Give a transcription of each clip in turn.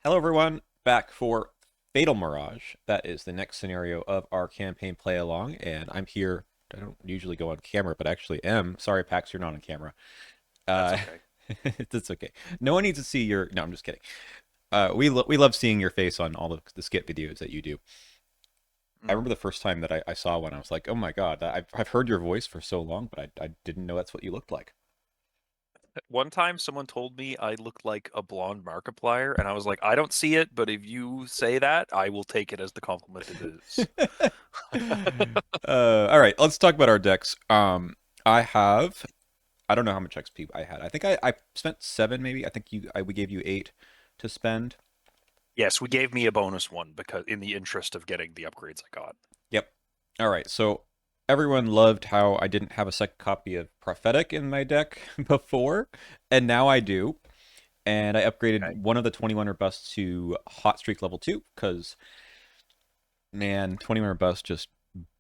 Hello, everyone. Back for Fatal Mirage. That is the next scenario of our campaign play along, and I'm here. I don't usually go on camera, but actually am. Sorry, Pax, you're not on camera. That's Uh, okay. it's okay. No one needs to see your. No, I'm just kidding. We love seeing your face on all of the skit videos that you do. I Mm. remember the first time that I saw one, I was like, oh my God, I've heard your voice for so long, but I didn't know that's what you looked like. One time someone told me I looked like a blonde Markiplier, and I was like, I don't see it, but if you say that, I will take it as the compliment it is. All right, let's talk about our decks. I have I don't know how much XP I had. I think I spent 7 maybe. I think we gave you 8 to spend. Yes, we gave me a bonus one because in the interest of getting the upgrades I got. Yep. All right. So everyone loved how I didn't have a second copy of Prophetic in my deck before, and now I do. And I upgraded Okay. one of the 21er busts to Hot Streak level 2 because man, 21er bust just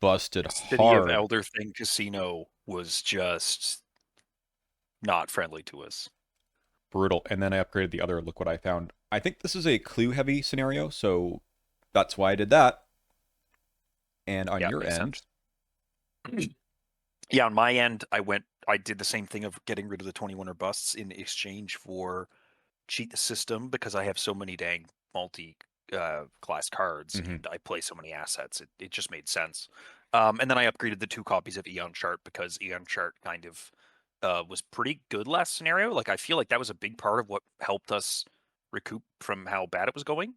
busted City of hard. Elder Thing Casino was just not friendly to us. Brutal. And then I upgraded the other. Look what I found. I think this is a clue heavy scenario, so that's why I did that. And on Yeah, your makes end, sense. Yeah, on my end, I did the same thing of getting rid of the 21er busts in exchange for cheat the system because I have so many dang multi class cards mhm, and I play so many assets. It just made sense. And then I upgraded the 2 copies of Eon Chart because Eon Chart kind of was pretty good last scenario. Like I feel like that was a big part of what helped us recoup from how bad it was going.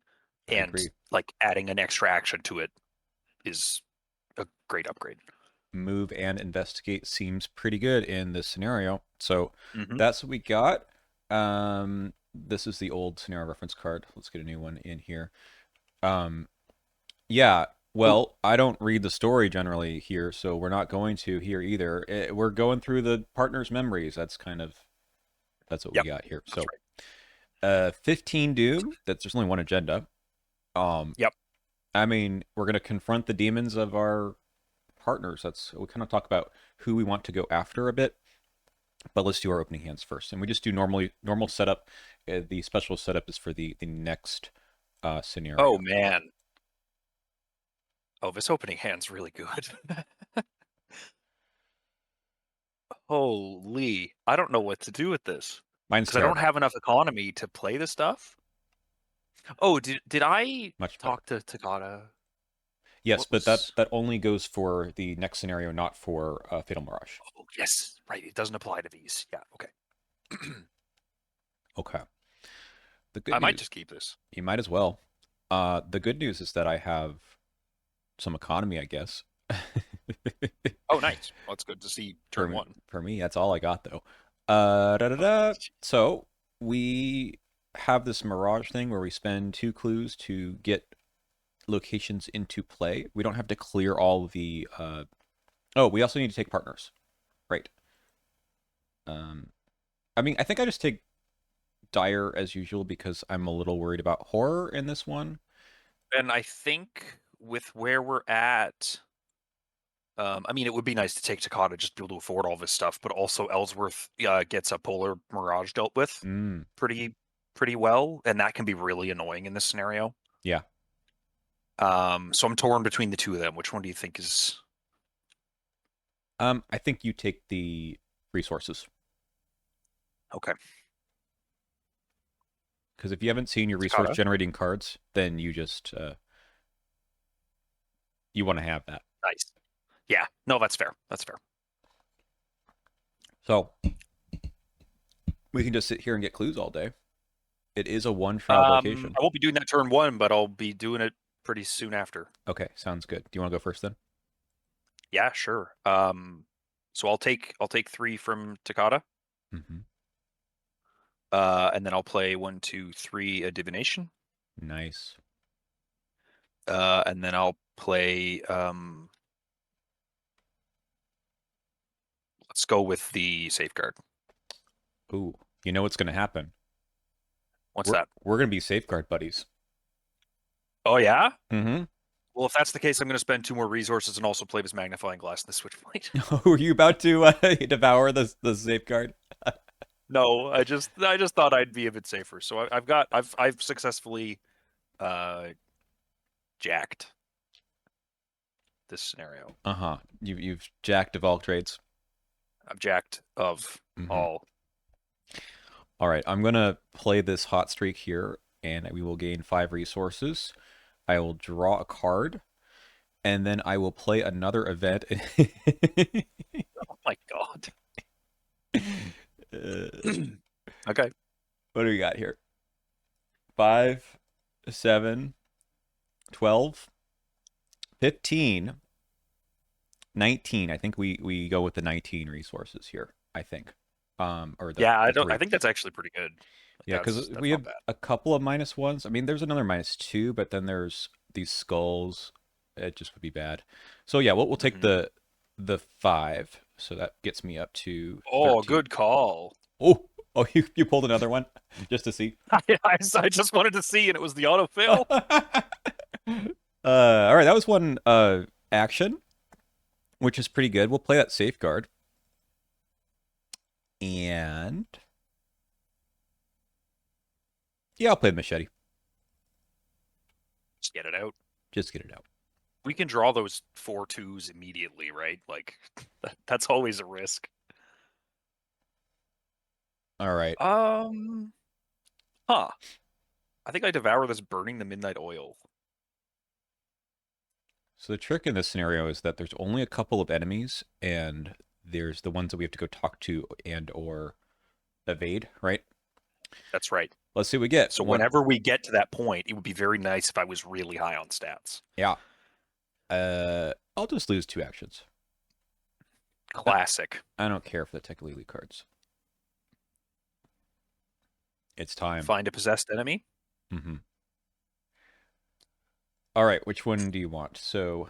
I And agree. like adding an extra action to it is a great upgrade. Move and investigate seems pretty good in this scenario. So Hmm. that's what we got. This is the old scenario reference card. Let's get a new one in here. Um, yeah. Oh, Well, I don't read the story generally here, so we're not going to here either. We're going through the partner's memories. That's what we yep, got here. that's So, right. 15 Doom. There's only one agenda. Um, Yep. I mean, we're gonna confront the demons of our partners. We kind of talk about who we want to go after a bit, but let's do our opening hands first. And we just do normal setup. The special setup is for the next Oh scenario. man. Oh, this opening hand's really good. Holy, I don't know what to do with this Mine's because I don't terrible. have enough economy to play the stuff. Oh, did I Much better. talk to Takata? Yes, What but that was? that only goes for the next scenario, not for Fatal Mirage. Oh, yes, right. It doesn't apply to these. Yeah, okay. Okay. The good I might news, just keep this. you might as well. The good news is that I have some economy, I guess. Oh, nice. Well, it's good to see For turn me, one. for me, that's all I got though. Da da Oh, da. So we have this Mirage thing where we spend 2 clues to get locations into play. We don't have to clear all the. Oh, we also need to take partners, right? Um, I mean, I think I just take Dire as usual because I'm a little worried about horror in this one. and I think with where we're at, I mean, it would be nice to take Takata just to be able to afford all this stuff, but also Ellsworth gets a Polar Mirage dealt with Mm, pretty pretty well, and that can be really annoying in this scenario. yeah. So I'm torn between the two of them. Which one do you think is I think you take the resources okay? because if you haven't seen your resource Takata, generating cards, then you want to have that. nice. Yeah, no, that's fair. That's fair. So we can just sit here and get clues all day. It is a one shroud location. I won't be doing that turn one, but I'll be doing it pretty soon after. Okay, sounds good. Do you want to go first then? Yeah, sure. So I'll take 3 from Takata, Mm-hmm. and then I'll play 1, 2, 3 a divination, Nice. and then I'll play. Let's go with the safeguard. Ooh, you know what's going to happen? What's We're that? we're going to be safeguard buddies. Oh yeah. Mm-hmm. Well, if that's the case, I'm going to spend 2 more resources and also play this magnifying glass in the switchblade. Were you about to devour the safeguard? No, I just thought I'd be a bit safer. So I've successfully jacked this scenario. Uh-huh. You've jacked of all trades. I've jacked of Mm-hmm. all. All right, I'm gonna play this hot streak here, and we will gain 5 resources. I will draw a card, and then I will play another event. Oh my god. uh, Okay. what do we got here? 5, 7, 12, 15, 19. I think we go with the 19 resources here, I think. Or Yeah, the I 3. think that's actually pretty good. Like Yeah, because that's we not have bad. a couple of -1s. I mean, there's another -2, but then there's these skulls. It just would be bad. So yeah, we'll take Hmm. the 5. So that gets me up to Oh, 13. good call. Oh, oh, you pulled another one just to see. I just wanted to see, and it was the autofill. All right, that was one action, which is pretty good. We'll play that safeguard. And yeah, I'll play the machete. Just get it out. Just get it out. We can draw those 4 2s immediately, right? Like that's always a risk. All right. Um, huh. I think I devour this burning the midnight oil. So the trick in this scenario is that there's only a couple of enemies, and there's the ones that we have to go talk to and or evade, right? That's right. Let's see what we get. So One, whenever we get to that point, it would be very nice if I was really high on stats. yeah. I'll just lose 2 actions. I, Classic. I don't care for the Tech Lily cards. It's time. Find a possessed enemy. Mm-hmm. All right, which one do you want? So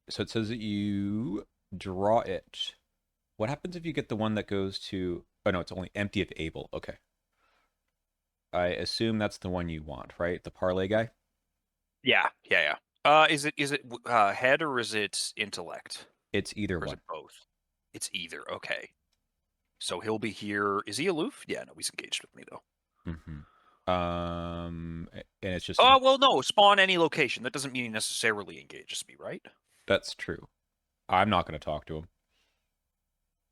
it says that you draw it. What happens if you get the one that goes to? Oh no, it's only empty if able. Okay. I assume that's the one you want, right? The parlay guy. Yeah, yeah, yeah. Is it head or is it intellect It's either or is it one. both? It's either. Okay. So he'll be here. Is he aloof? Yeah, no, he's engaged with me though. Mm-hmm. And it's just Oh well, no. Spawn any location. That doesn't mean he necessarily engages me, right? that's true. I'm not going to talk to him.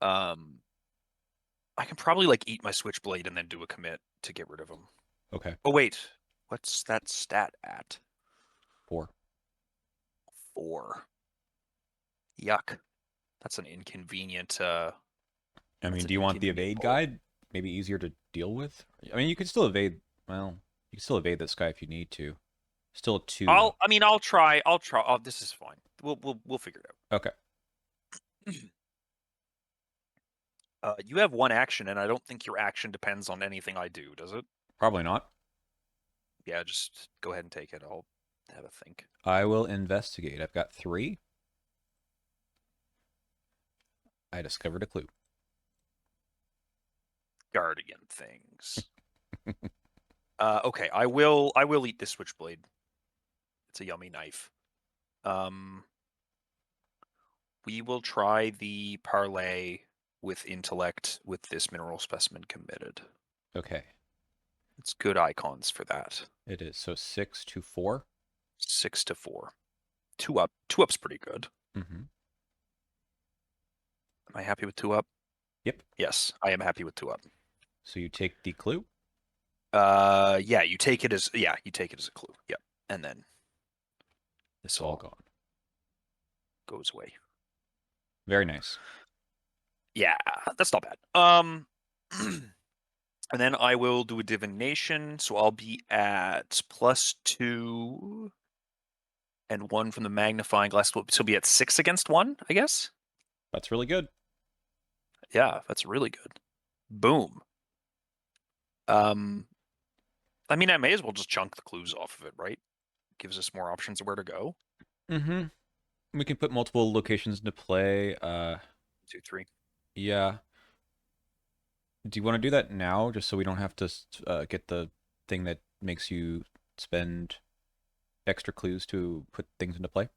Um, I can probably like eat my switchblade and then do a commit to get rid of him. Okay, Oh wait, what's that stat at? 4. 4. Yuck. That's an inconvenient. I That's mean, an do you want the inconvenient evade pull. guide? Maybe easier to deal with. I mean, you could still evade. Well, you can still evade this guy if you need to. Still a 2 though. I mean, I'll try. I'll try. Oh, this is fine. We'll figure it Okay, out. You have one action, and I don't think your action depends on anything I do, does it? probably not. Yeah, just go ahead and take it. I'll have a think. I will investigate. I've got 3. I discovered a clue. Guardian things. Okay, I will eat this switchblade. It's a yummy knife. We will try the parlay with intellect with this mineral specimen committed. Okay, It's good icons for that. it is. So 6 to 4. 6 to 4. 2 up. 2 up's pretty good. Mm-hmm. Am I happy with 2 up? Yep. Yes, I am happy with 2 up. So you take the clue. Yeah, you take it as a clue. Yep, and then It's all gone. goes away. Very nice. Yeah, that's not bad. And then I will do a divination, so I'll be at +2 and 1 from the magnifying glass. So I'll be at 6 against 1, I guess. That's really good. Yeah, that's really good. Boom. I mean, I may as well just chunk the clues off of it, right? Gives us more options of where to go. Mm-hmm. We can put multiple locations into play. 2, 3. Yeah. Do you want to do that now, just so we don't have to get the thing that makes you spend extra clues to put things into play?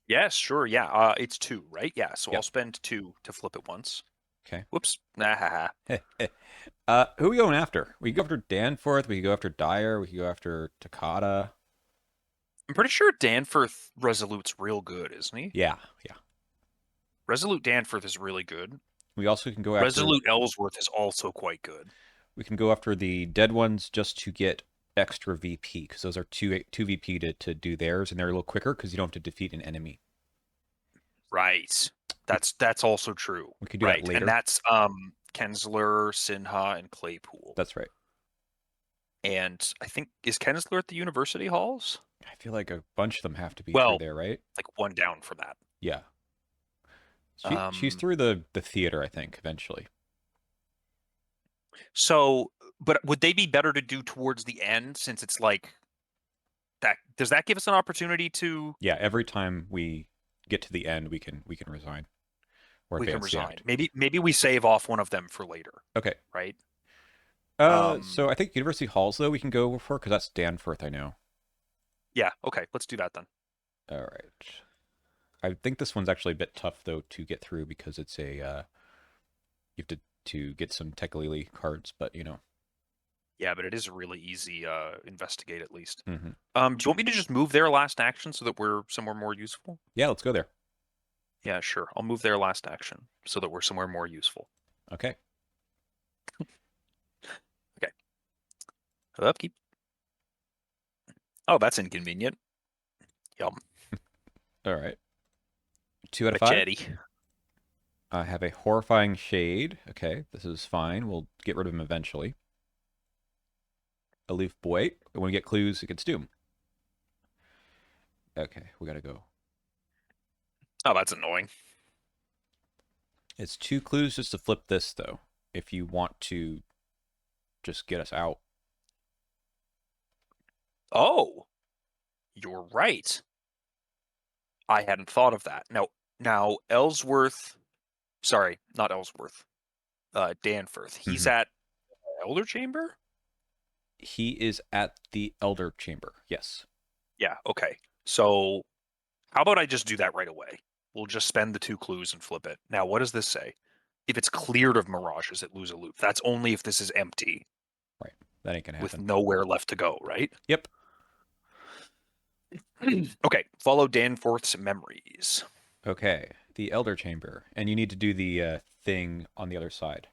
Yes, sure. Yeah. It's 2, right? Yeah. So Yeah. I'll spend 2 to flip it once. Okay. Whoops. Nah. Who are we going after? We can go after Danforth. We can go after Dyer. We can go after Takata. I'm pretty sure Danforth Resolute's real good, isn't he? Yeah, yeah. Resolute Danforth is really good. We also can go after. Resolute Ellsworth is also quite good. We can go after the dead ones just to get extra VP because those are two VP to do theirs, and they're a little quicker because you don't have to defeat an enemy. Right. We, That's also true. we could do that Right. And later. that's Kensler, Sinha, and Claypool. That's right. And I think is Kensler at the university halls? I feel like a bunch of them have to be through Well, there, right? like one down from that. Yeah. She's Um through the theater, I think, eventually. so but would they be better to do towards the end since it's like that does that give us an opportunity to Yeah, every time we get to the end, we can resign or we can advance the resign. act. Maybe we save off one of them for later, Okay. right? So I think University Halls though we can go for because that's Danforth, I know. Yeah, okay, let's do that then. All right. I think this one's actually a bit tough though to get through because it's a you have to get some Tekalili cards, but you know. Yeah, but it is a really easy investigate at least. Mm-hmm. Do you want me to just move their last action so that we're somewhere more useful? Yeah, let's go there. Yeah, sure. I'll move their last action so that we're somewhere more useful. Okay. Okay. Upkeep. Oh, that's inconvenient. Yum. All right. 2 out of 5. Machete. I have a horrifying shade. Okay, this is fine. We'll get rid of him eventually. Aloof boy. When we get clues, it gets doom. Okay, we gotta go. Oh, that's annoying. It's 2 clues just to flip this though. If you want to just get us out. Oh, you're right. I hadn't thought of that. Now Ellsworth, sorry, not Ellsworth. Danforth. He's Mm-hmm. at Elder Chamber? He is at the Elder Chamber. Yes. Yeah, okay. So how about I just do that right away? We'll just spend the 2 clues and flip it. Now, what does this say? If it's cleared of mirages, it lose a loop. That's only if this is empty Right. That ain't gonna with happen. nowhere left to go, right? Yep. Okay, follow Danforth's memories. Okay. The Elder Chamber. And you need to do the thing on the other side.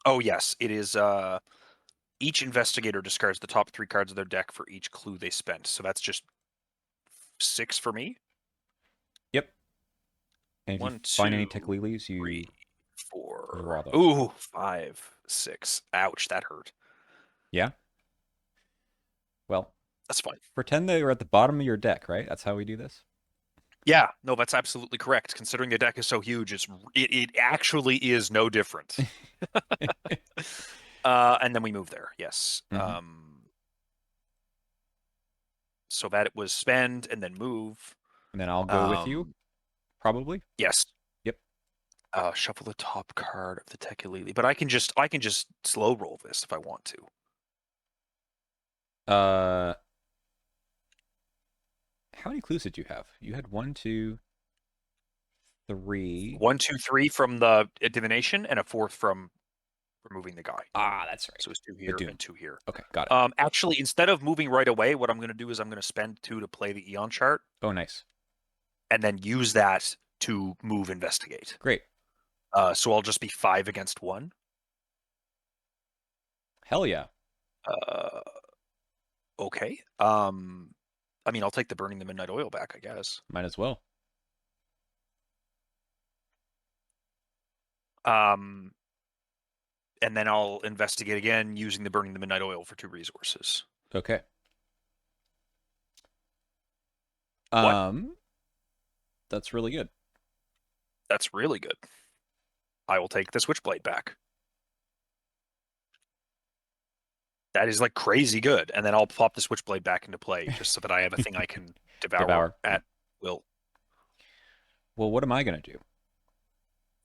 Oh, yes, it is each investigator discards the top 3 cards of their deck for each clue they spent. So that's just 6 for me. Yep. And if you 1, find any 2, Teklilis, 3, you 4. draw those. Ooh, 5, 6. Ouch, that hurt. Yeah? Well, That's fine. pretend they were at the bottom of your deck, right? That's how we do this? Yeah, no, that's absolutely correct. Considering the deck is so huge, it actually is no different. And then we move there. Yes. Mm-hmm. So that it was spend and then move. And then I'll go with you, Um, probably. yes. Yep. Shuffle the top card of the Tekulili, but I can just slow roll this if I want to. Uh, how many clues did you have? You had 1, 2, 3. 1, 2, 3 from the divination, and a 4th from removing the guy. Ah, that's right. So it's 2 The here doom. and 2 here. Okay, got it. Actually, instead of moving right away, what I'm going to do is I'm going to spend 2 to play the Eon chart, Oh, nice. and then use that to move investigate. Great. So I'll just be 5 against 1. Hell yeah. Okay. I mean, I'll take the burning the midnight oil back, I guess. Might as well. And then I'll investigate again using the burning the midnight oil for 2 resources. Okay. What? That's really good. That's really good. I will take the switchblade back. That is like crazy good. And then I'll pop the switchblade back into play just so that I have a thing I can devour at will. Well, what am I gonna do?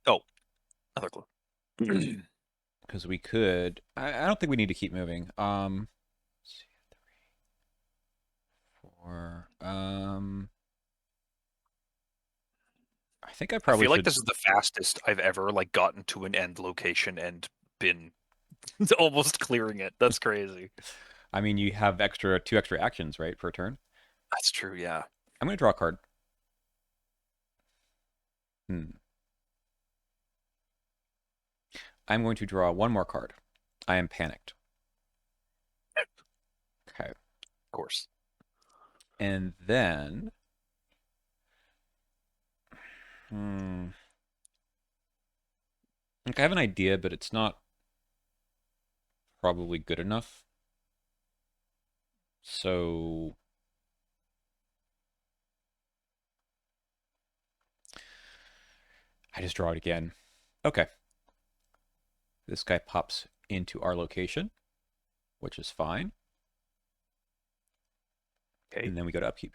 Oh, another clue. Because we could. I don't think we need to keep moving. Let's see, 3, 4. I think I I probably feel like should. this is the fastest I've ever like gotten to an end location and been almost clearing it. That's crazy. I mean, you have two extra actions, right, per turn. That's true, yeah. I'm going to draw a card. I'm going to draw one more card. I am panicked. Okay. Of course. And then, like I have an idea, but it's not probably good enough. So I just draw it again. Okay. This guy pops into our location, which is fine. Okay. And then we go to upkeep.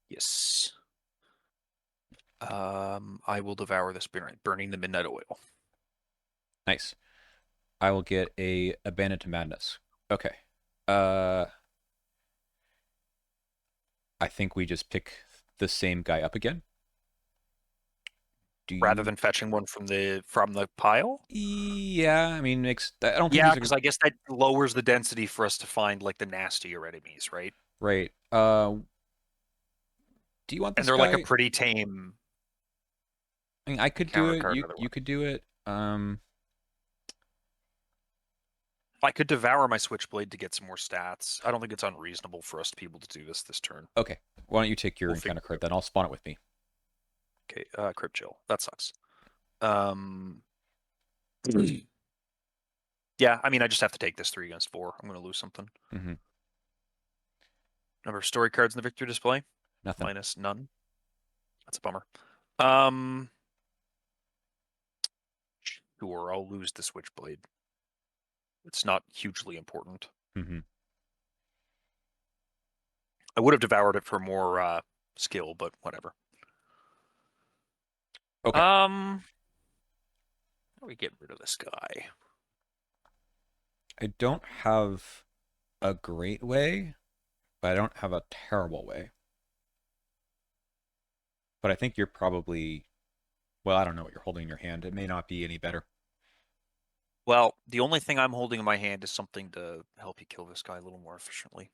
Yes. I will devour this burning the midnight oil. Nice. I will get a Abandon to Madness. Okay. Uh, I think we just pick the same guy up again. Do Rather you? than fetching one from the pile? Yeah, I mean, makes. I don't think Yeah, there's a because I guess that lowers the density for us to find like the nastier enemies, right? right. Do you want And this they're like a guy? pretty tame I mean, I could do counter it. card You otherwise. you could do it. I could devour my switchblade to get some more stats. I don't think it's unreasonable for us to be able to do this turn. Okay. Why don't you take your We'll figure encounter it card out. then? I'll spawn it with me. Okay, Crypt Chill. That sucks. Yeah, I mean, I just have to take this 3 against 4. I'm going to lose something. Mm-hmm. Number of story cards in the victory display? Nothing. Minus none. That's a bummer. Um, sure, I'll lose the switchblade. It's not hugely important. Mm-hmm. I would have devoured it for more skill, but whatever. Okay. How do we get rid of this guy? I don't have a great way, but I don't have a terrible way. But I think you're probably, well, I don't know what you're holding in your hand. It may not be any better. Well, the only thing I'm holding in my hand is something to help you kill this guy a little more efficiently.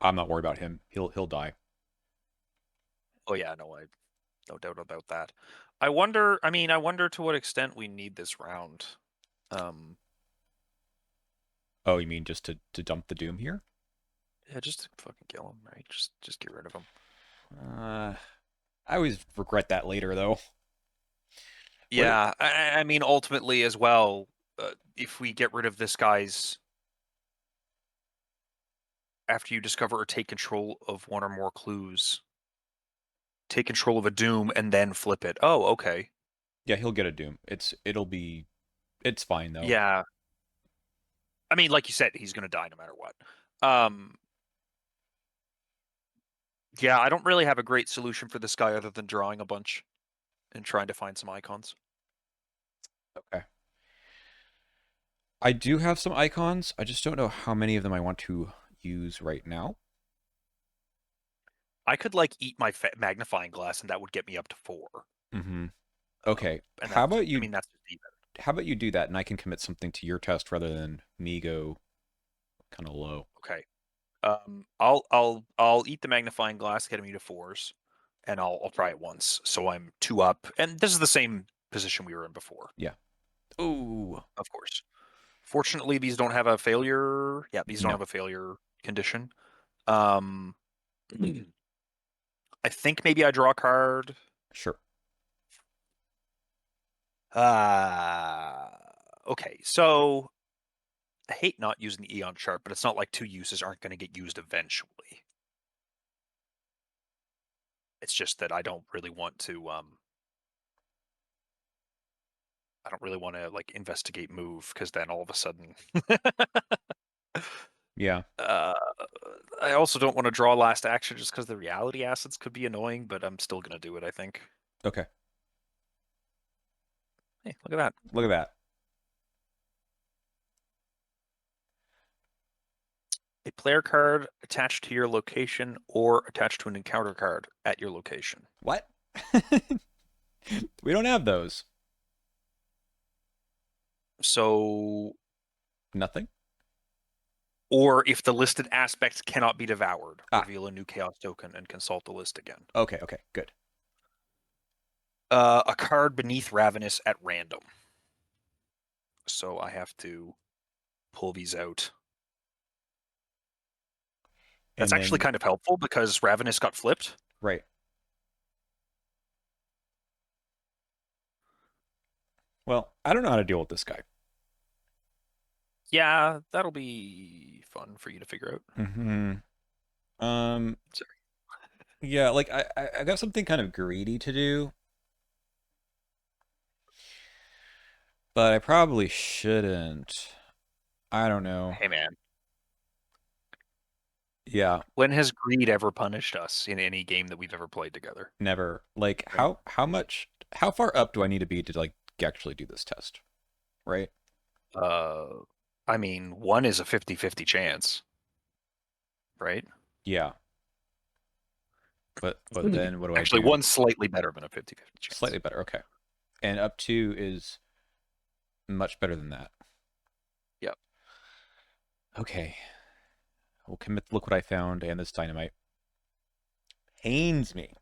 I'm not worried about him. He'll die. Oh yeah, no doubt about that. I wonder to what extent we need this round. Um, Oh, you mean just to dump the doom here? yeah, just to fucking kill him, right? Just get rid of him. Uh, I always regret that later though. What? Yeah, I mean, ultimately as well, if we get rid of this guy's after you discover or take control of one or more clues, take control of a doom and then flip it. Oh, okay. Yeah, he'll get a doom. It's fine though. Yeah. I mean, like you said, he's gonna die no matter what. Um, yeah, I don't really have a great solution for this guy other than drawing a bunch and trying to find some icons. Okay. I do have some icons. I just don't know how many of them I want to use right now. I could like eat my magnifying glass and that would get me up to 4. Mm-hmm. Um, Okay. and How that's, about I you? mean, that's just even. How about you do that, and I can commit something to your test rather than me go kind of low. Okay. I'll eat the magnifying glass, get me to 4s, and I'll try it once. So I'm 2 up, and this is the same position we were in before, Yeah. Ooh. of course. Fortunately, these don't have a failure. Yeah, these don't No. have a failure condition. Um, I think maybe I draw a card. Sure. Uh, okay, so I hate not using the Eon chart, but it's not like 2 uses aren't going to get used eventually. It's just that I don't really want to I don't really want to like investigate move because then all of a sudden Yeah. uh, I also don't want to draw last action just because the reality assets could be annoying, but I'm still gonna do it, I think. Okay. Hey, look at that. Look at that. A player card attached to your location or attached to an encounter card at your location. What? We don't have those. So, Nothing. or if the listed aspects cannot be devoured, Ah, reveal a new chaos token and consult the list again. okay, okay, good. A card beneath Ravenous at random. So I have to pull these out. That's And actually then, kind of helpful because Ravenous got flipped. right. Well, I don't know how to deal with this guy. Yeah, that'll be fun for you to figure out. Hmm. Um, Sorry. yeah, like I got something kind of greedy to do, but I probably shouldn't. I don't know. Hey man, Yeah, when has greed ever punished us in any game that we've ever played together? never. Like Right? how far up do I need to be to like actually do this test? Right? Uh, I mean, one is a 50-50 chance, right? Yeah. But then what do I Actually, do? one's slightly better than a 50-50 chance. Slightly better. Okay. And up two is much better than that. Yep. Okay. Well, commit. Look what I found, and this dynamite pains me.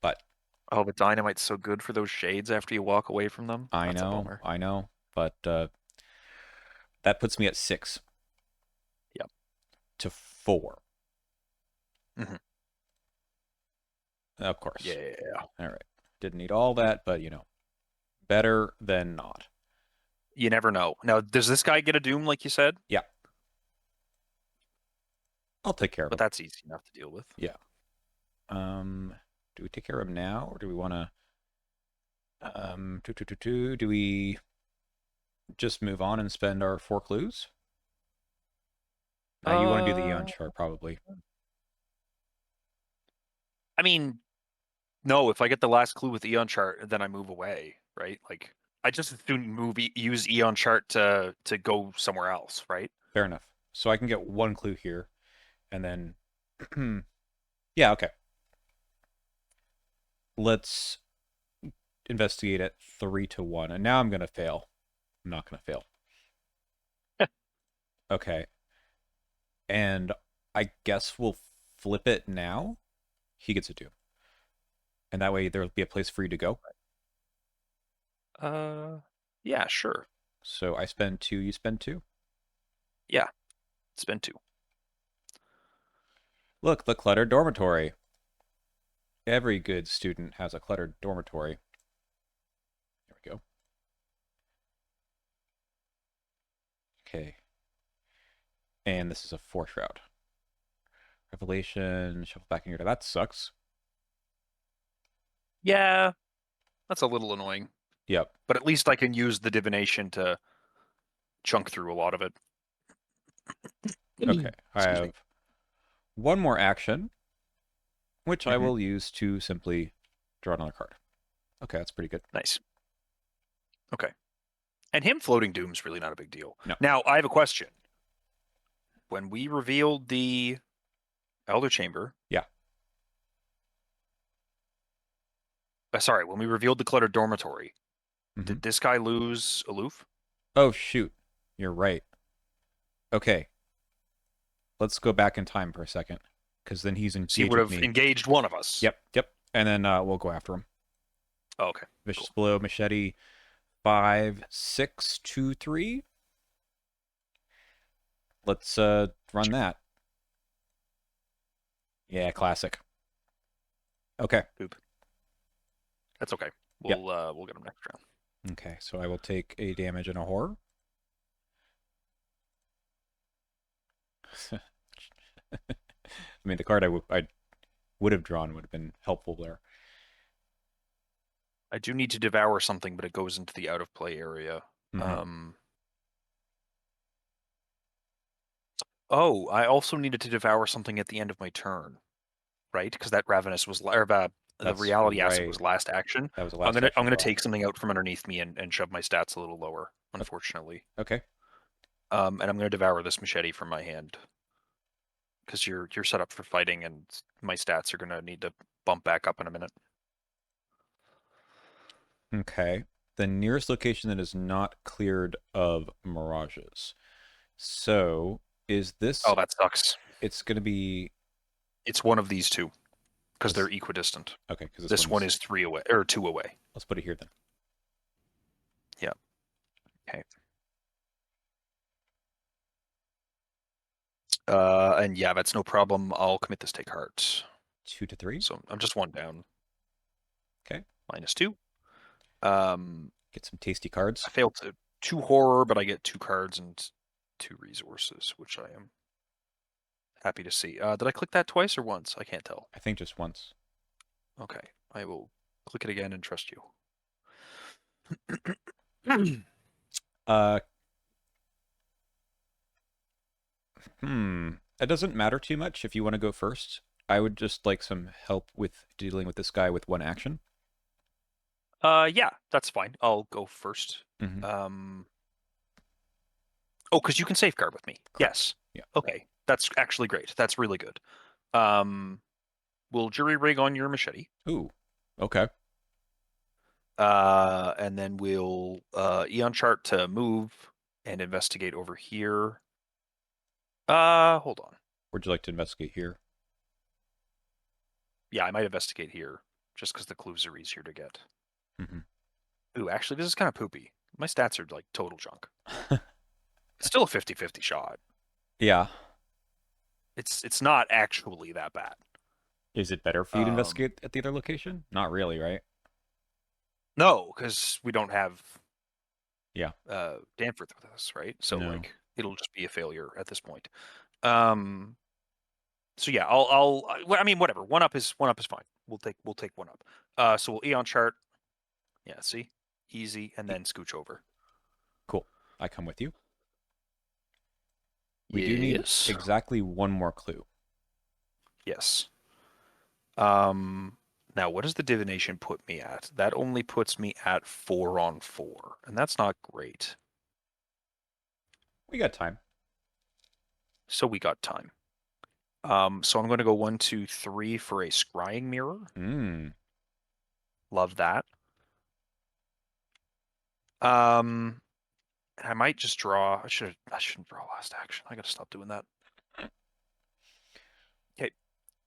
But Oh, the dynamite's so good for those shades after you walk away from them. I That's a know, bummer. I know. But that puts me at 6 Yep. to 4. Hmm. Of course. Yeah. All right. Didn't need all that, but better than not. You never know. Now, does this guy get a doom like you said? Yeah. I'll take care of But him. that's easy enough to deal with. Yeah. Do we take care of him now, or do we want to? Do we just move on and spend our 4 clues? Now you want to do the Eon Uh, chart, probably. I mean, no. If I get the last clue with Eon chart, then I move away, right? Like, I just assume use Eon chart to go somewhere else, right? Fair enough. So I can get 1 clue here, and then, yeah, okay. Let's investigate at 3 to 1, and now I'm gonna fail. I'm not gonna fail. Okay, and I guess we'll flip it now. He gets a 2, and that way there'll be a place for you to go. Uh, yeah, sure. So I spend 2, you spend 2. Yeah, spend 2. Look, the cluttered dormitory. Every good student has a cluttered dormitory. There we go. Okay. And this is a 4 shroud. Revelation, shuffle back in here. That sucks. Yeah, that's a little annoying. Yep. But at least I can use the divination to chunk through a lot of it. Okay. I Excuse me. have one more action, which I Hmm. will use to simply draw another card. Okay, that's pretty good. Nice. Okay. And him floating Doom's really not a big deal. No. Now, I have a question. When we revealed the Elder Chamber, Yeah. sorry, when we revealed the Cluttered Dormitory, Hmm. did this guy lose Aloof? Oh, shoot. You're right. Okay. Let's go back in time for a second, because then he's So he engaged would with have me. engaged one of us. Yep, yep. And then we'll go after him. Oh, okay. Vicious Cool. blow, machete, 5, 6, 2, 3. Let's run that. Yeah, classic. Okay. Poop. That's okay. Yep. We'll get him next round. Okay, so I will take a damage and a horror. I mean, the card I would have drawn would have been helpful there. I do need to devour something, but it goes into the out of play area. Mm-hmm. Oh, I also needed to devour something at the end of my turn, right? Because that ravenous was the That's reality asset right. was last action. That was the I'm last gonna action draw. take something out from underneath me and shove my stats a little lower, unfortunately. Okay. And I'm gonna devour this machete from my hand because you're set up for fighting, and my stats are gonna need to bump back up in a minute. Okay. The nearest location that is not cleared of mirages. So is this? Oh, that sucks. It's going to be It's one of these two because they're this. equidistant. Okay, because this This one one's. is 3 away or 2 away. Let's put it here then. Yeah. Okay. And yeah, that's no problem. I'll commit this take heart. 2 to 3. So I'm just 1 down. Okay. -2. Get some tasty cards. I failed to 2 horror, but I get 2 cards and 2 resources, which I am happy to see. Did I click that twice or once? I can't tell. I think just once. Okay, I will click it again and trust you. Uh, It doesn't matter too much if you want to go first. I would just like some help with dealing with this guy with 1 action. Yeah, that's fine. I'll go first. Mm-hmm. Oh, because you can safeguard with me. Correct. Yes. Yeah. Okay, that's actually great. That's really good. We'll jury rig on your machete. Ooh. Okay. And then we'll Eon chart to move and investigate over here. Hold on. Would you like to investigate here? Yeah, I might investigate here just because the clues are easier to get. Mm-hmm. Ooh, actually, this is kind of poopy. My stats are like total junk. It's still a 50-50 shot. Yeah. It's not actually that bad. Is it better for you to investigate at the other location? Not really, right? No, because we don't have Yeah. Danforth with us, right? So No. like it'll just be a failure at this point. So yeah, I mean whatever. 1 up is fine. We'll take 1 up. So we'll Eon chart. Yeah, see? Easy and then scooch over. Cool. I come with you. We do need Yes. exactly 1 more clue. Yes. Now what does the divination put me at? That only puts me at 4 on 4, and that's not great. We got time. So we got time. So I'm going to go 1, 2, 3 for a scrying mirror. Love that. I might just draw. I shouldn't draw last action. I gotta stop doing that. Okay.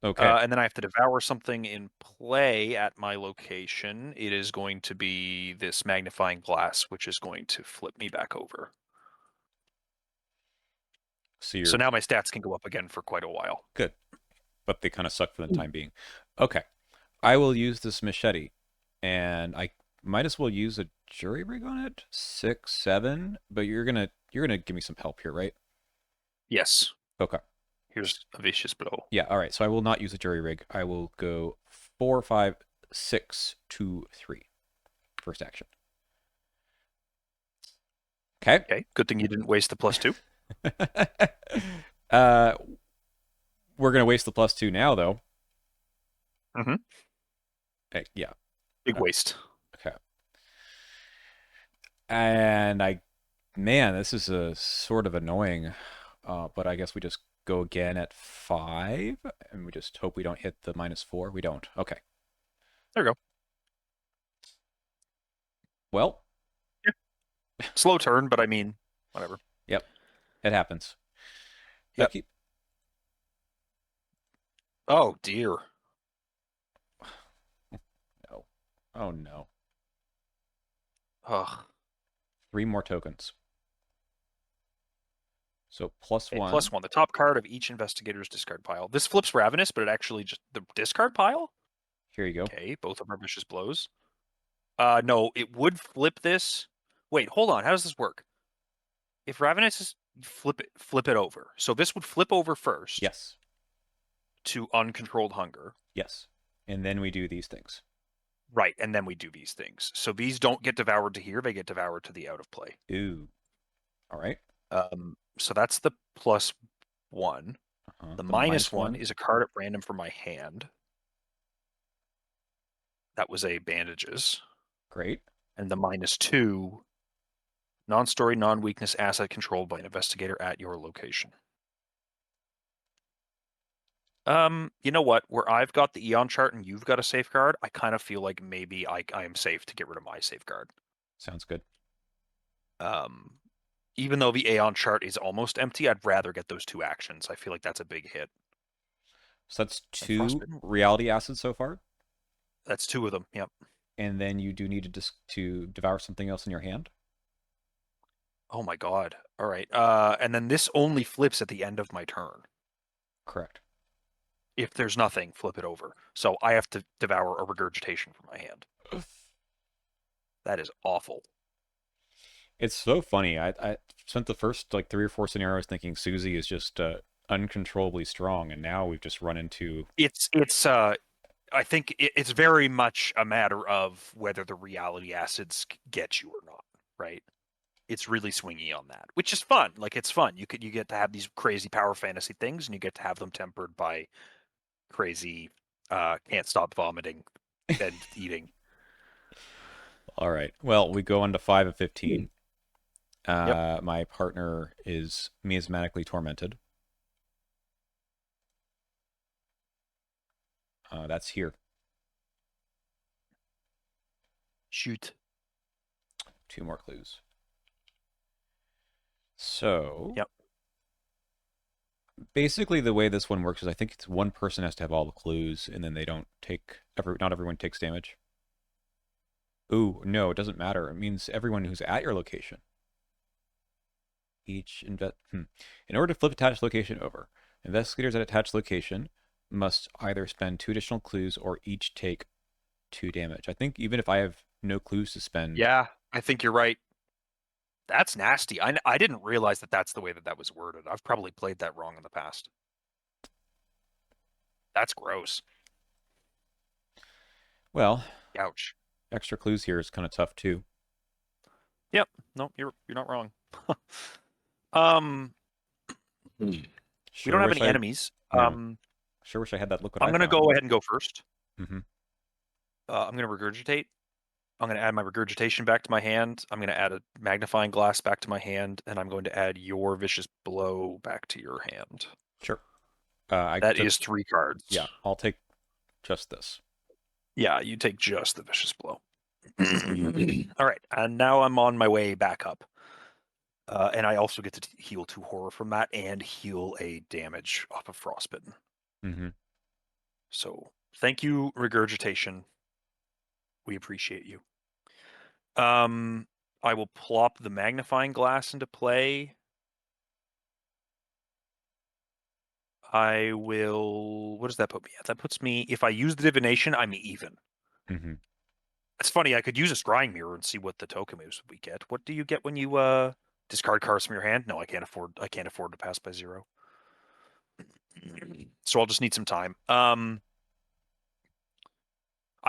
Okay. And then I have to devour something in play at my location. It is going to be this magnifying glass, which is going to flip me back over. So now my stats can go up again for quite a while. Good. But they kind of suck for the time being. Okay. I will use this machete, and I might as well use a jury rig on it. 6, 7. But you're gonna give me some help here, right? Yes. Okay. Here's a vicious blow. Yeah. All right. So I will not use a jury rig. I will go 4, 5, 6, 2, 3. First action. Okay. Okay. Good thing you didn't waste the +2. We're gonna waste the +2 now, though. Mm-hmm. Yeah. Big waste. Okay. And man, this is a sort of annoying. But I guess we just go again at 5, and we just hope we don't hit the -4. We don't. Okay. There we go. Well. Yeah. Slow turn, but I mean, whatever. Yep. It happens. Yep. Oh dear. No. Oh no. Ugh. 3 more tokens. So +1. +1. The top card of each investigator's discard pile. This flips Ravenous, but it actually just the discard pile? Here you go. Okay, both of our vicious blows. No, it would flip this. Wait, hold on. How does this work? If Ravenous is flip it over. So this would flip over first. Yes. To uncontrolled hunger. Yes. And then we do these things. Right, and then we do these things. So these don't get devoured to here, they get devoured to the out of play. Ooh. All right. So that's the +1. The -1 is a card at random from my hand. That was a bandages. Great. And the -2, non-story, non-weakness asset controlled by an investigator at your location. You know what? Where I've got the Eon chart and you've got a safeguard, I kind of feel like maybe I am safe to get rid of my safeguard. Sounds good. Um, even though the Aeon chart is almost empty, I'd rather get those two actions. I feel like that's a big hit. So that's And 2 Frostbitten, reality acids so far, that's two of them. Yep. and then you do need to devour something else in your hand. Oh my god. All right. And then this only flips at the end of my turn. Correct. If there's nothing, flip it over. So I have to devour a regurgitation from my hand. That is awful. It's so funny. I spent the first like 3 or 4 scenarios thinking Susie is just uncontrollably strong, and now we've just run into. It's I think it's very much a matter of whether the reality acids get you or not, right? It's really swingy on that, which is fun. Like it's fun. You get to have these crazy power fantasy things, and you get to have them tempered by crazy can't stop vomiting and eating. All right. Well, we go on to 5 of 15. Yep. My partner is miasmatically tormented. That's here. Shoot. 2 more clues. So Yep. basically, the way this one works is I think it's one person has to have all the clues, and then they don't take. Not everyone takes damage. Ooh, no, it doesn't matter. It means everyone who's at your location. In order to flip attached location over, investigators at attached location must either spend 2 additional clues or each take 2 damage. I think even if I have no clues to spend. Yeah, I think you're right. That's nasty. I didn't realize that that's the way that that was worded. I've probably played that wrong in the past. That's gross. Well, Ouch. extra clues here is kind of tough too. Yep. No, you're not wrong. um, we Sure don't have wish any I. enemies. Yeah, sure wish I had that liquid I'm I gonna found. go ahead and go first. Mm-hmm. I'm gonna regurgitate. I'm going to add my regurgitation back to my hand. I'm going to add a magnifying glass back to my hand, and I'm going to add your vicious blow back to your hand. Sure. I That took. is 3 cards. Yeah, I'll take just this. Yeah, you take just the vicious blow. All right, and now I'm on my way back up. And I also get to heal 2 horror from that and heal a damage off of frostbitten. Mm-hmm. So thank you, regurgitation. We appreciate you. Um, I will plop the magnifying glass into play. I will. What does that put me at? That puts me. If I use the divination, I'm even. Mm-hmm. It's funny. I could use a scrying mirror and see what the token moves we get. What do you get when you discard cards from your hand? No, I can't afford. I can't afford to pass by 0. So I'll just need some time. I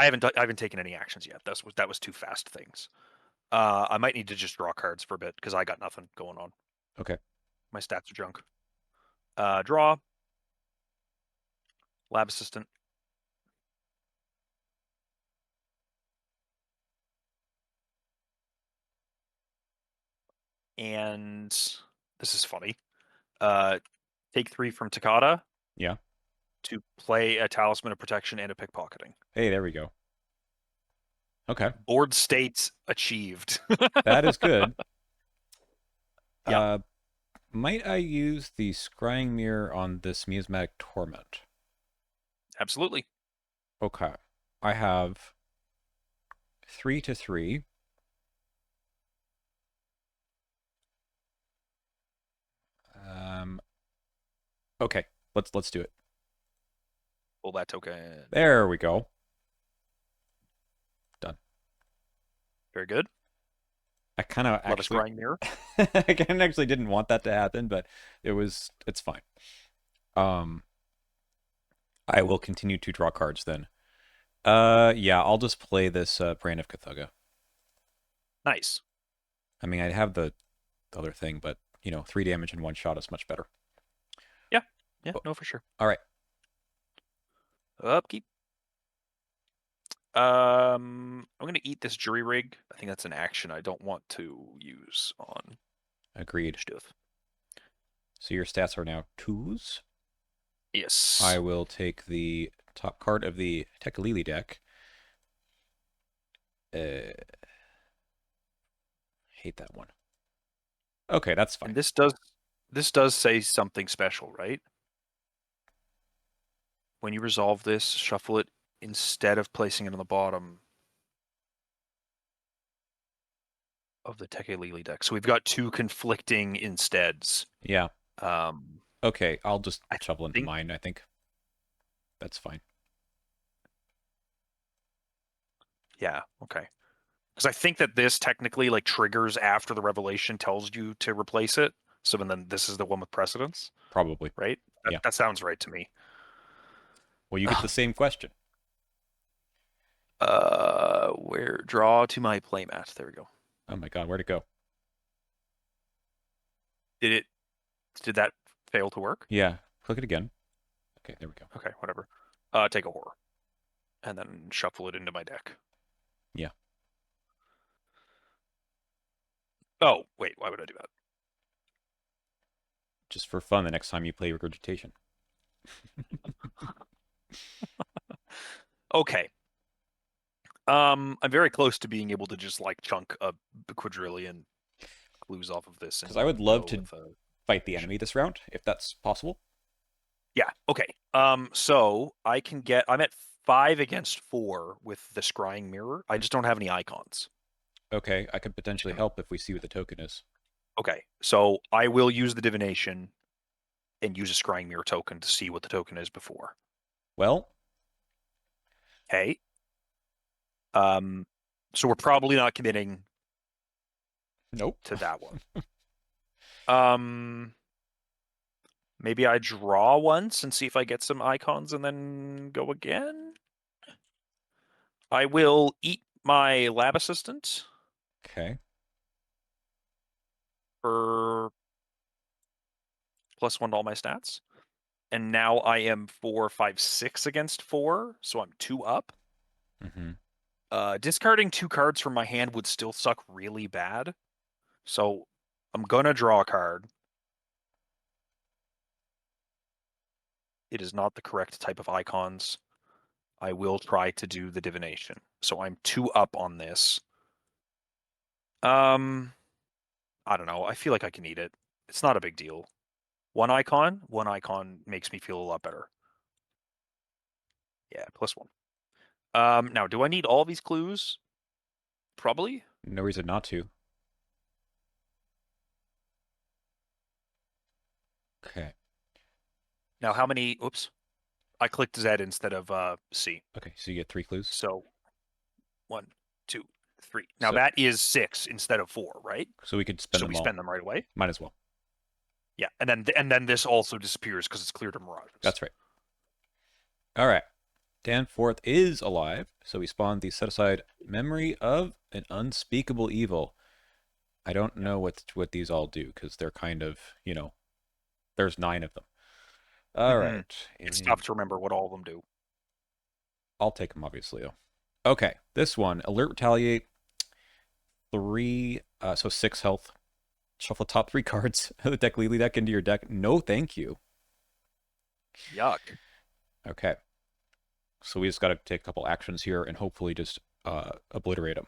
haven't taken any actions yet. That was 2 fast things. I might need to just draw cards for a bit because I got nothing going on. Okay. My stats are junk. Draw. Lab assistant. And this is funny. Take 3 from Takata Yeah. to play a Talisman of Protection and a Pickpocketing. Hey, there we go. Okay. Board states achieved. That is good. Yeah, Uh, might I use the scrying mirror on this miasmatic torment? absolutely. Okay. I have 3 to 3. Um. Okay. Let's do it. Pull that token. There we go. Done. Very good. I kind of Love a actually. scrying mirror. I kind of actually didn't want that to happen, but it's fine. Um. I will continue to draw cards then. Yeah, I'll just play this Brand of Cthulhu. Nice. I mean, I'd have the other thing, but 3 damage in one shot is much better. Yeah. Yeah, Oh, no, for sure. all right. Upkeep. I'm gonna eat this jury rig. I think that's an action I don't want to use on. Agreed. Stuff. So your stats are now 2s. Yes. I will take the top card of the Tekalili deck. Hate that one. Okay, that's fine. And this does say something special, right? When you resolve this, shuffle it instead of placing it on the bottom of the Tekelili deck. So we've got two conflicting insteads. Yeah. Um, Okay, I'll just I shuffle into think, mine, I think. That's fine. yeah, okay. Because I think that this technically like triggers after the revelation tells you to replace it. So then this is the one with precedence, Probably. right? That, Yeah. that sounds right to me. Well, you get the same question. Where draw to my playmat. There we go. Oh my god, where'd it go? Did it? Did that fail to work? Yeah. Click it again. Okay, there we go. Okay, whatever. Take a horror and then shuffle it into my deck. Yeah. Oh wait, why would I do that? Just for fun the next time you play Regurgitation. Okay. I'm very close to being able to just like chunk a quadrillion clues off of this Because and I would love go to with a. fight the enemy this round, if that's possible. Yeah. Okay. So I can get. I'm at 5 against 4 with the scrying mirror. I just don't have any icons. Okay, I could potentially help if we see what the token is. Okay. So I will use the divination and use a scrying mirror token to see what the token is before. Well, Hey. So we're probably not committing nope. to that one. Um. Maybe I draw once and see if I get some icons and then go again. I will eat my lab assistant Okay. for +1 to all my stats. And now I am 4, 5, 6 against 4, so I'm 2 up. Mm-hmm. Discarding 2 cards from my hand would still suck really bad. So I'm gonna draw a card. It is not the correct type of icons. I will try to do the divination. So I'm 2 up on this. Um, I don't know. I feel like I can eat it. It's not a big deal. One icon makes me feel a lot better. Yeah, +1. Now, do I need all these clues? Probably. No reason not to. Okay. Now, how many? Oops, I clicked Z instead of C. Okay, so you get 3 clues. So 1, 2, 3. Now So that is 6 instead of 4, right? so we could spend So them we all. spend them right away. Might as well. Yeah, and then this also disappears because it's cleared of mirages. That's right. All right. Danforth is alive, so we spawned the set-aside Memory of an Unspeakable Evil. I don't know what these all do, because they're kind of, there's 9 of them. All right. It's tough to remember what all of them do. I'll take them, obviously, though. Okay, this one, Alert Retaliate, 3, so 6 health. Shuffle the top 3 cards of the deck, Lily deck into your deck. No, thank you. Yuck. Okay. So we just got to take a couple actions here and hopefully just obliterate them.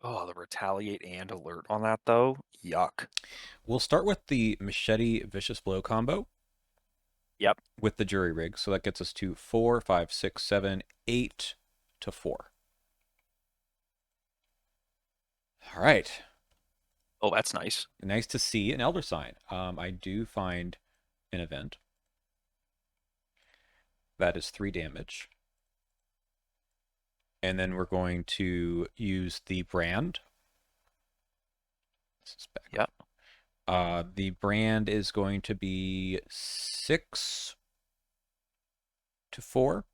Oh, the retaliate and alert on that though. Yuck. We'll start with the Machete Vicious Blow combo. Yep. With the jury rig. So that gets us to 4, 5, 6, 7, 8 to 4. All right. Oh, that's nice. Nice to see an Elder Sign. I do find an event. That is 3 damage. And then we're going to use the brand. This is back. Yep. The brand is going to be 6 to 4.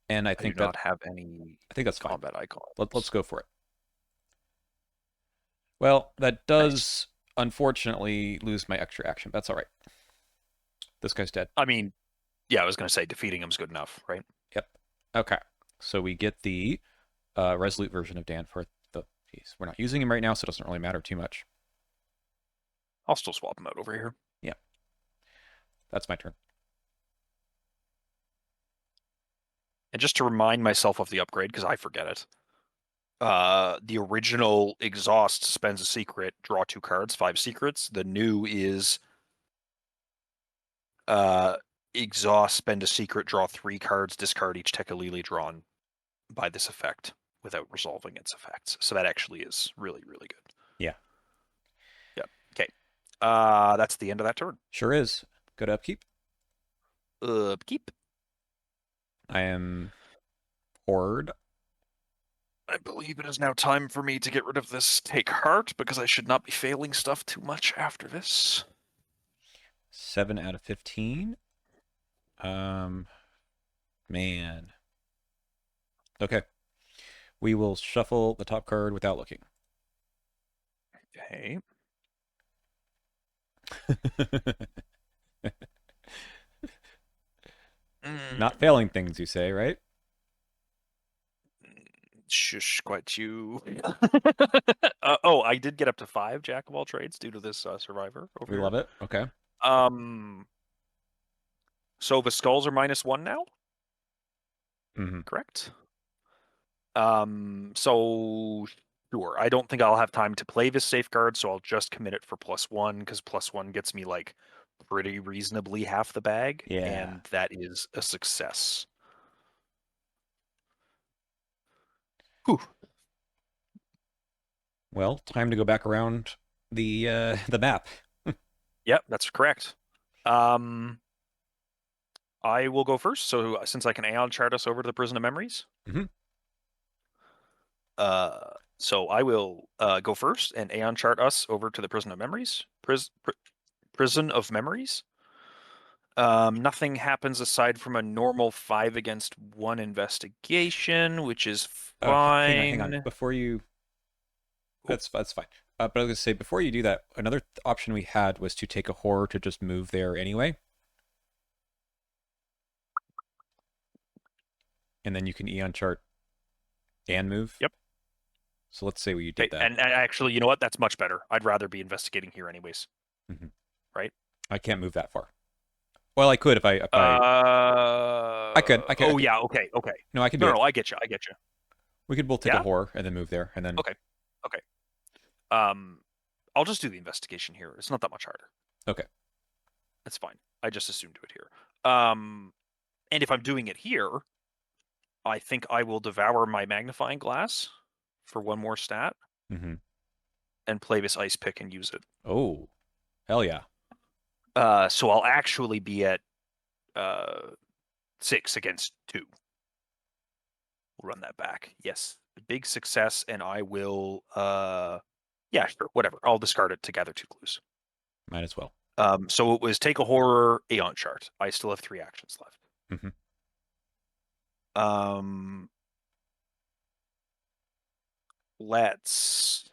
And I think do not have any I think that's fine. combat icons. Let's go for it. Well, that does unfortunately lose my extra action. That's all right. This guy's dead. I mean, yeah, I was going to say defeating him's good enough, right? Yep. Okay. So we get the Resolute version of Danforth. We're not using him right now, so it doesn't really matter too much. I'll still swap him out over here. Yeah. That's my turn. And just to remind myself of the upgrade, because I forget it, the original exhaust spends a secret, draw 2 cards, 5 secrets. The new is exhaust, spend a secret, draw 3 cards, discard each Tekalili drawn by this effect without resolving its effects. So that actually is really, really good. Yeah. Yep. Okay. That's the end of that turn. Sure is. Go to upkeep. Upkeep. I am Horde. I believe it is now time for me to get rid of this Take Heart because I should not be failing stuff too much after this. 7 out of 15. Man. Okay. We will shuffle the top card without looking. Okay. Not failing things, you say, right? Shush, quite you. Oh, I did get up to 5 Jack of all trades due to this survivor over We here. love it. Okay. So the skulls are -1 now, Mm-hmm. correct? So sure. I don't think I'll have time to play this safeguard, so I'll just commit it for +1 because +1 gets me like pretty reasonably half the bag, Yeah. and that is a success. Whew. Well, time to go back around the map. Yep, that's correct. I will go first. So since I can Aeon chart us over to the Prison of Memories, Mm-hmm. so I will go first and Aeon chart us over to the Prison of Memories. Prison of Memories. Nothing happens aside from a normal 5 against 1 investigation, which is Hang on. fine. Before you, Oh, that's fine. But I was gonna say before you do that, another option we had was to take a horror to just move there anyway, and then you can Eon chart and move. yep. So let's say we did Okay, that. and actually, you know what? That's much better. I'd rather be investigating here anyways, Mm-hmm. right? I can't move that far. Well, I could if I Oh could. yeah, okay, okay. No, I can do No, it. no, I get you. I get you. We could both take a Yeah? horror and then move there, and then Okay. Okay. Um, I'll just do the investigation here. It's not that much harder. okay. It's fine. I just assume do it here. And if I'm doing it here, I think I will devour my magnifying glass for 1 more stat Mm-hmm. and play this ice pick and use it. Oh, hell yeah. So I'll actually be at 6 against 2. We'll run that back. Yes, big success, and I will. Yeah, sure, whatever. I'll discard it to gather 2 clues. Might as well. So it was take a horror, Aeon chart. I still have 3 actions left. Mm-hmm. Let's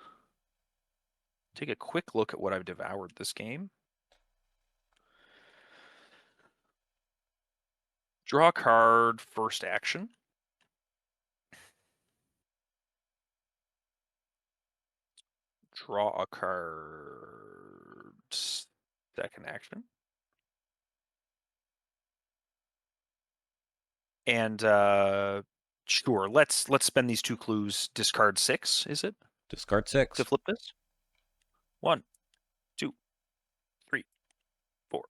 take a quick look at what I've devoured this game. Draw a card, first action. Draw a card, second action. And sure, let's spend these 2 clues. Discard 6, is it? Discard To 6. flip this? 1, 2, 3, 4,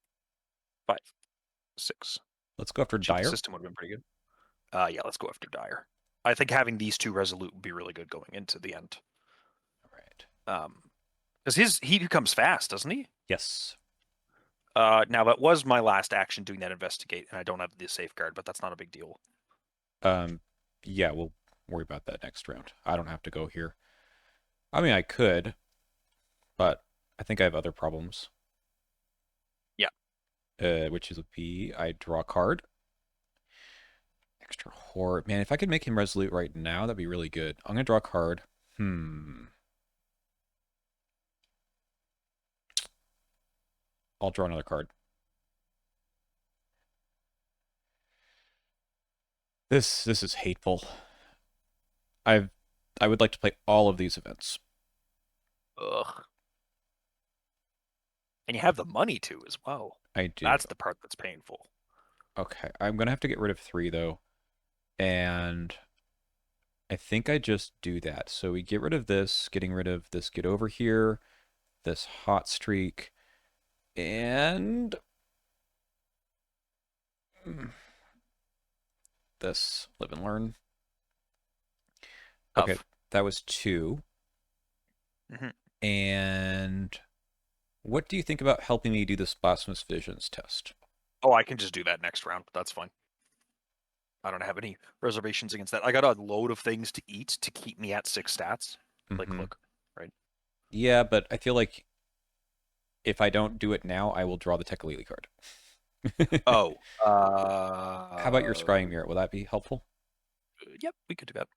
5, 6. Let's go after Cheat the Dire. system would have been pretty good. Yeah, let's go after Dire. I think having these 2 resolute would be really good going into the end. All right. Because he becomes fast, doesn't he? Yes. Now that was my last action doing that investigate, and I don't have the safeguard, but that's not a big deal. Yeah, we'll worry about that next round. I don't have to go here. I mean, I could, but I think I have other problems. Yeah. Which is would be I draw a card. Extra horror. Man, if I could make him resolute right now, that'd be really good. I'm gonna draw a card. I'll draw another card. This is hateful. I would like to play all of these events. Ugh. And you have the money to as well. I do. That's the part that's painful. Okay, I'm gonna have to get rid of 3 though, and I think I just do that. So we get rid of this, getting rid of this get over here, this hot streak, and this live and learn. Okay, Tough. that was 2. Hmm. And what do you think about helping me do this Blasphemous Visions test? Oh, I can just do that next round. That's fine. I don't have any reservations against that. I got a load of things to eat to keep me at 6 stats. Like, Mm-hmm. look, right? Yeah, but I feel like if I don't do it now, I will draw the Tekalili card. Oh, How about your scrying mirror? Will that be helpful? yep, we could do that.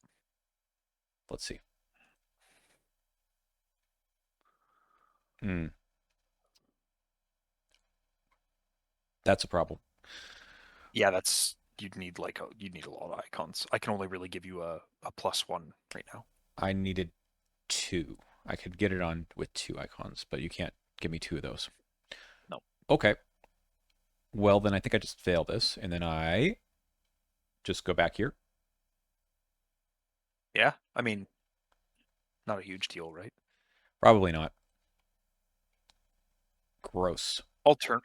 Let's see. Hmm. That's a problem. Yeah, that's you'd need a lot of icons. I can only really give you a +1 right now. I needed 2. I could get it on with 2 icons, but you can't give me 2 of those. No. Okay. Well, then I think I just fail this, and then I just go back here. Yeah, I mean, not a huge deal, right? Probably not. Gross.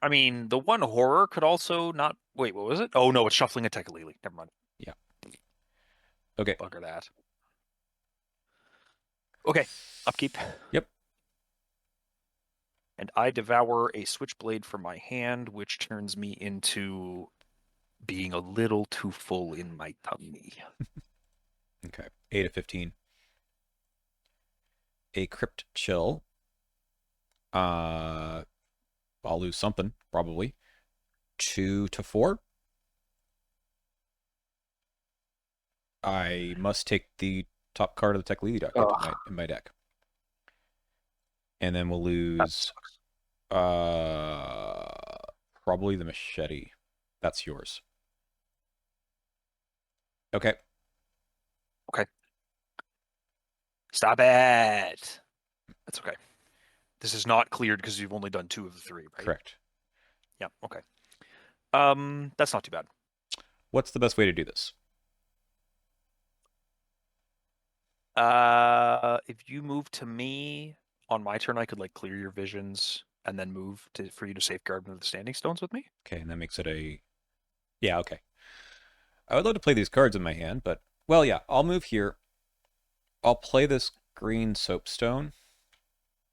I mean, the one horror could also not. Wait, what was it? Oh no, it's shuffling a Tekalili. Never mind. Yeah. Okay. Bugger that. Okay, upkeep. Yep. And I devour a switchblade from my hand, which turns me into being a little too full in my tummy. Okay. 8 of 15. A Crypt Chill. Uh, I'll lose something, probably. 2 to 4. I must take the top card of the Tekalili deck Ugh, in my deck. And then we'll that lose sucks. probably the machete. That's yours. Okay. Okay. Stop it. That's okay. This is not cleared because you've only done 2 of the 3, right? Correct. Yeah, okay. That's not too bad. What's the best way to do this? If you move to me on my turn, I could like clear your visions and then move to for you to safeguard one of the standing stones with me. Okay, and that makes it a... Yeah, okay. I would love to play these cards in my hand, but... Well, yeah, I'll move here. I'll play this green soapstone.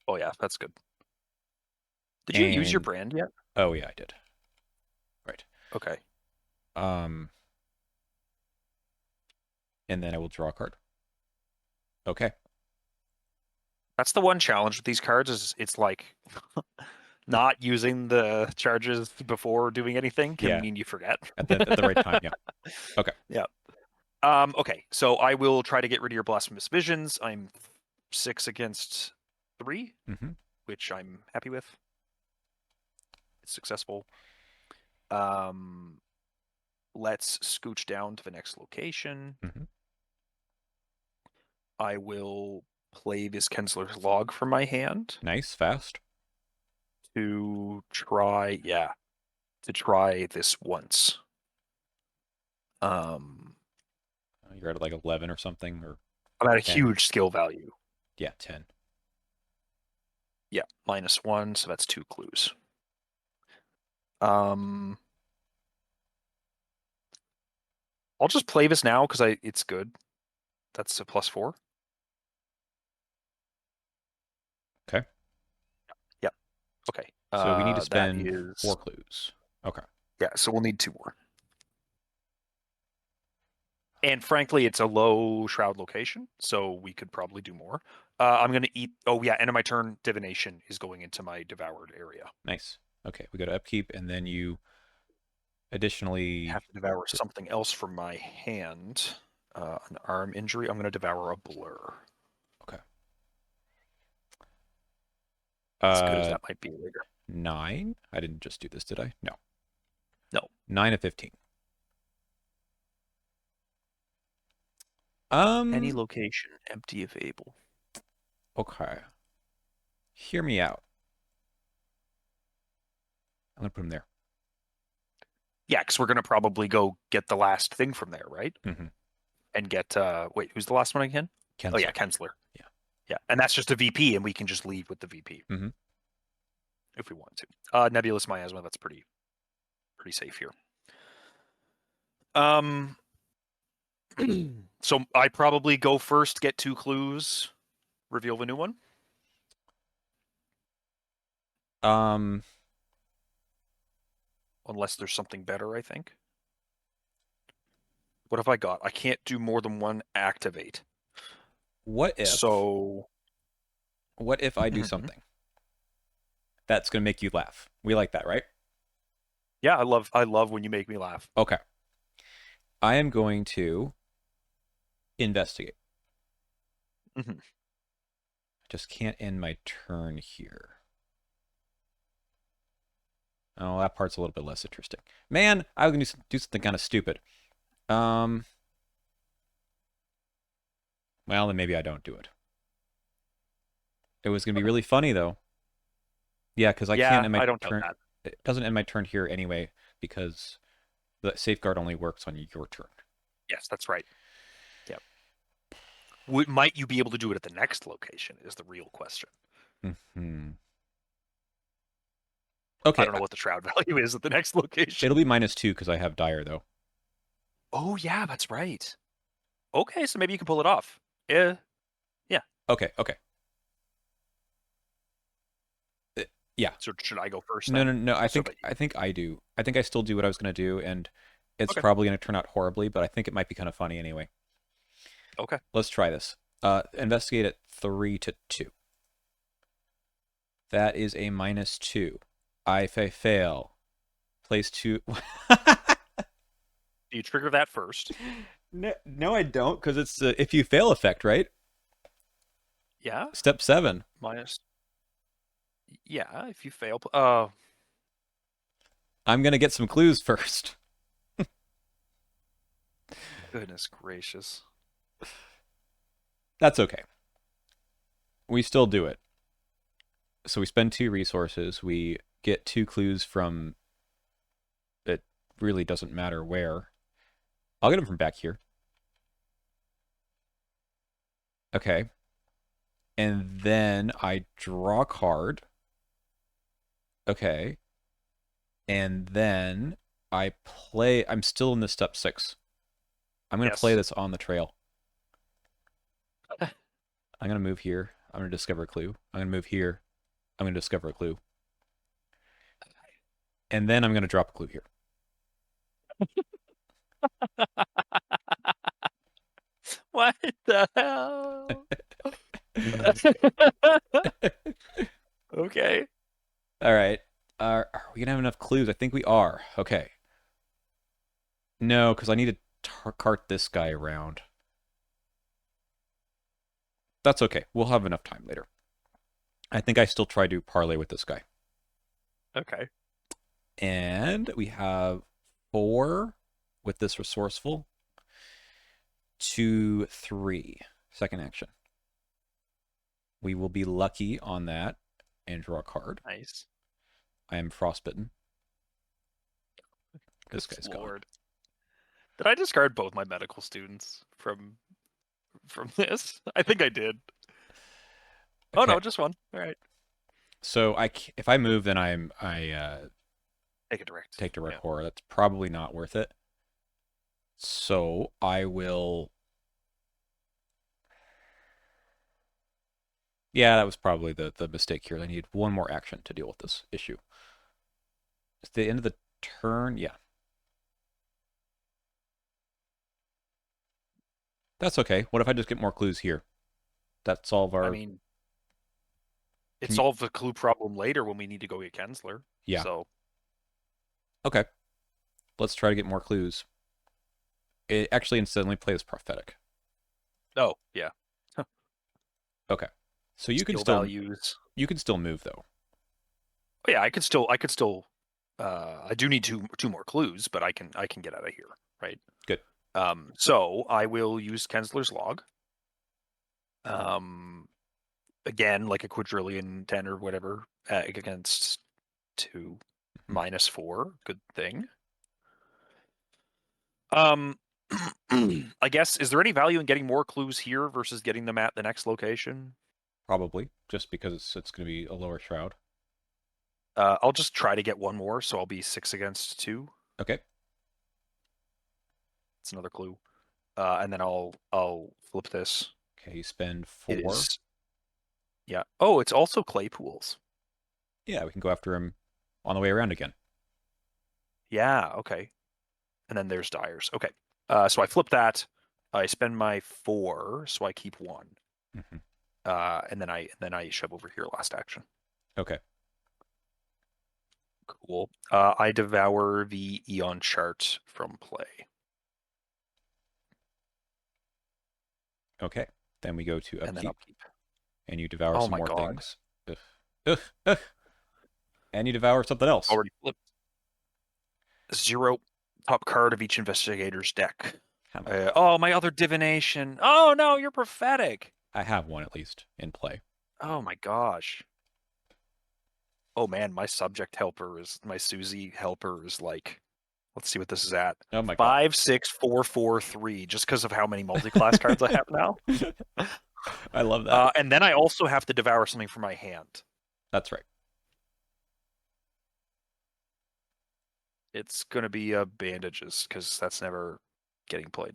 Oh yeah, that's good. Did you use your And... brand yet? Oh, yeah, I did. Right. Okay. Um... And then I will draw a card. Okay. That's the one challenge with these cards is it's like not using the charges before doing anything can Yeah, mean you forget. at the right time, yeah. Okay. Yeah. Okay, so I will try to get rid of your blasphemous visions. I'm 6 against 3, Mm-hmm. which I'm happy with. It's successful. Um, let's scooch down to the next location. Mm-hmm. I will play this Kensler's Log from my hand Nice, fast. to try, yeah, to try this once. Um, You're at like 11 or something, or I'm at a 10. huge skill value. Yeah, 10. Yeah, -1, so that's 2 clues. Um, I'll just play this now because it's good. That's a +4. Okay. Yeah. Okay. So we need to That spend 4 is clues. Okay. yeah. So we'll need 2 more. And frankly, it's a low shroud location, so we could probably do more. I'm gonna eat. Oh yeah, end of my turn. Divination is going into my devoured area. Nice. Okay, we go to upkeep, and then you additionally... Have to devour something else from my hand. An arm injury. I'm gonna devour a blur. Okay. As good as that might be later. 9? I didn't just do this, did I? No. No. 9 of 15. Any location empty if able. Okay. Hear me out. I'm gonna put him there. Yeah, because we're gonna probably go get the last thing from there, right? Mm-hmm. And get wait, who's the last one again? Oh yeah, Kensler. Kensler. Yeah. Yeah, and that's just a VP, and we can just leave with the VP Mm-hmm. if we want to. Nebulous Miasma, that's pretty safe here. So I probably go first, get 2 clues, reveal the new one. Um, Unless there's something better, I think. What have I got? I can't do more than one activate. what So if I do Mhm. something that's gonna make you laugh? We like that, right? Yeah, I love when you make me laugh. Okay. I am going to investigate. Mhm. Just can't end my turn here. Oh, that part's a little bit less interesting. Man, I was gonna do something kind of stupid. Um, well, then maybe I don't do it. It was gonna be really funny though. Yeah, because I can't Yeah, end my I don't doubt turn. that. It doesn't end my turn here anyway because the safeguard only works on your turn. Yes, that's right. Yeah. Might you be able to do it at the next location is the real question. Hmm. I Okay, don't know what the shroud value is at the next location. it'll be -2 because I have dire though. Oh yeah, that's right. Okay, so maybe you can pull it off. Yeah. Yeah. Okay, okay. Yeah. So should I go first No, then? no, no. I So think that I think I do. I think I still do what I was gonna do, and it's okay. probably gonna turn out horribly, but I think it might be kind of funny anyway. Okay. Let's try this. Investigate at 3 to 2. That is a -2. If I fail, place 2. Do you trigger that first? No, no, I don't, because it's the if you fail effect, right? Yeah. Step 7. Minus. Yeah. If you fail. I'm gonna get some clues first. Goodness gracious. That's okay. We still do it. So we spend 2 resources. We get 2 clues from. It really doesn't matter where. I'll get them from back here. Okay. And then I draw a card. Okay. And then I play. I'm still in the step 6. I'm going to play Yes. this on the trail. I'm going to move here. I'm going to discover a clue. I'm going to move here. I'm going to discover a clue. And then I'm going to drop a clue here. What the hell? Okay. All right. Are we going to have enough clues? I think we are. Okay. No, because I need to cart this guy around. That's okay. We'll have enough time later. I think I still try to parlay with this guy. Okay. And we have 4 with this resourceful. 2, 3. Second action. We will be lucky on that and draw a card. Nice. I am frostbitten. This Good guy's gone. Lord. Did I discard both my medical students from this? I think I did. Oh Okay. no, just one. All right. So if I move, then I Take it direct. take direct Yeah. horror. That's probably not worth it. So I will. Yeah, that was probably the mistake here. I need one more action to deal with this issue. It's the end of the turn. Yeah. That's okay. What if I just get more clues here? That solve our. I mean, it Can you, solves the clue problem later when we need to go get Kensler. yeah. So Okay. Let's try to get more clues. It actually instantly plays prophetic. oh yeah. Okay. So you can Skill still values. move though. Oh yeah, I could still I do need two more clues, but I can get out of here, right? Good. So I will use Kensler's log. Um again, like a quadrillion 10 or whatever, against 2. -4. Good thing. I guess, is there any value in getting more clues here versus getting them at the next location? Probably, just because it's going to be a lower shroud. I'll just try to get one more, so I'll be 6 against 2. Okay. It's another clue. And then I'll flip this. Okay, you spend It 4. is, yeah. Oh, it's also Claypools. Yeah, we can go after him on the way around again. Yeah, okay. And then there's Dyers. Okay. So I flip that. I spend my 4, so I keep 1. Hmm. And then I shove over here last action. Okay. Cool. I devour the Eon chart from play. Okay. Then we go to And then upkeep, upkeep. and you devour Oh some my more god. things. Ugh. Ugh. Ugh. And you devour something else. Already flipped. 0 top card of each investigator's deck. How many? Oh, my other divination. Oh no, you're prophetic. I have one at least in play. Oh my gosh. Oh man, my Suzi helper is like, let's see what this is at. Oh my god. 5, 6, 4, 4, 3, just because of how many multi-class cards I have now. I love that. And then I also have to devour something from my hand. That's right. It's gonna be bandages, because that's never getting played.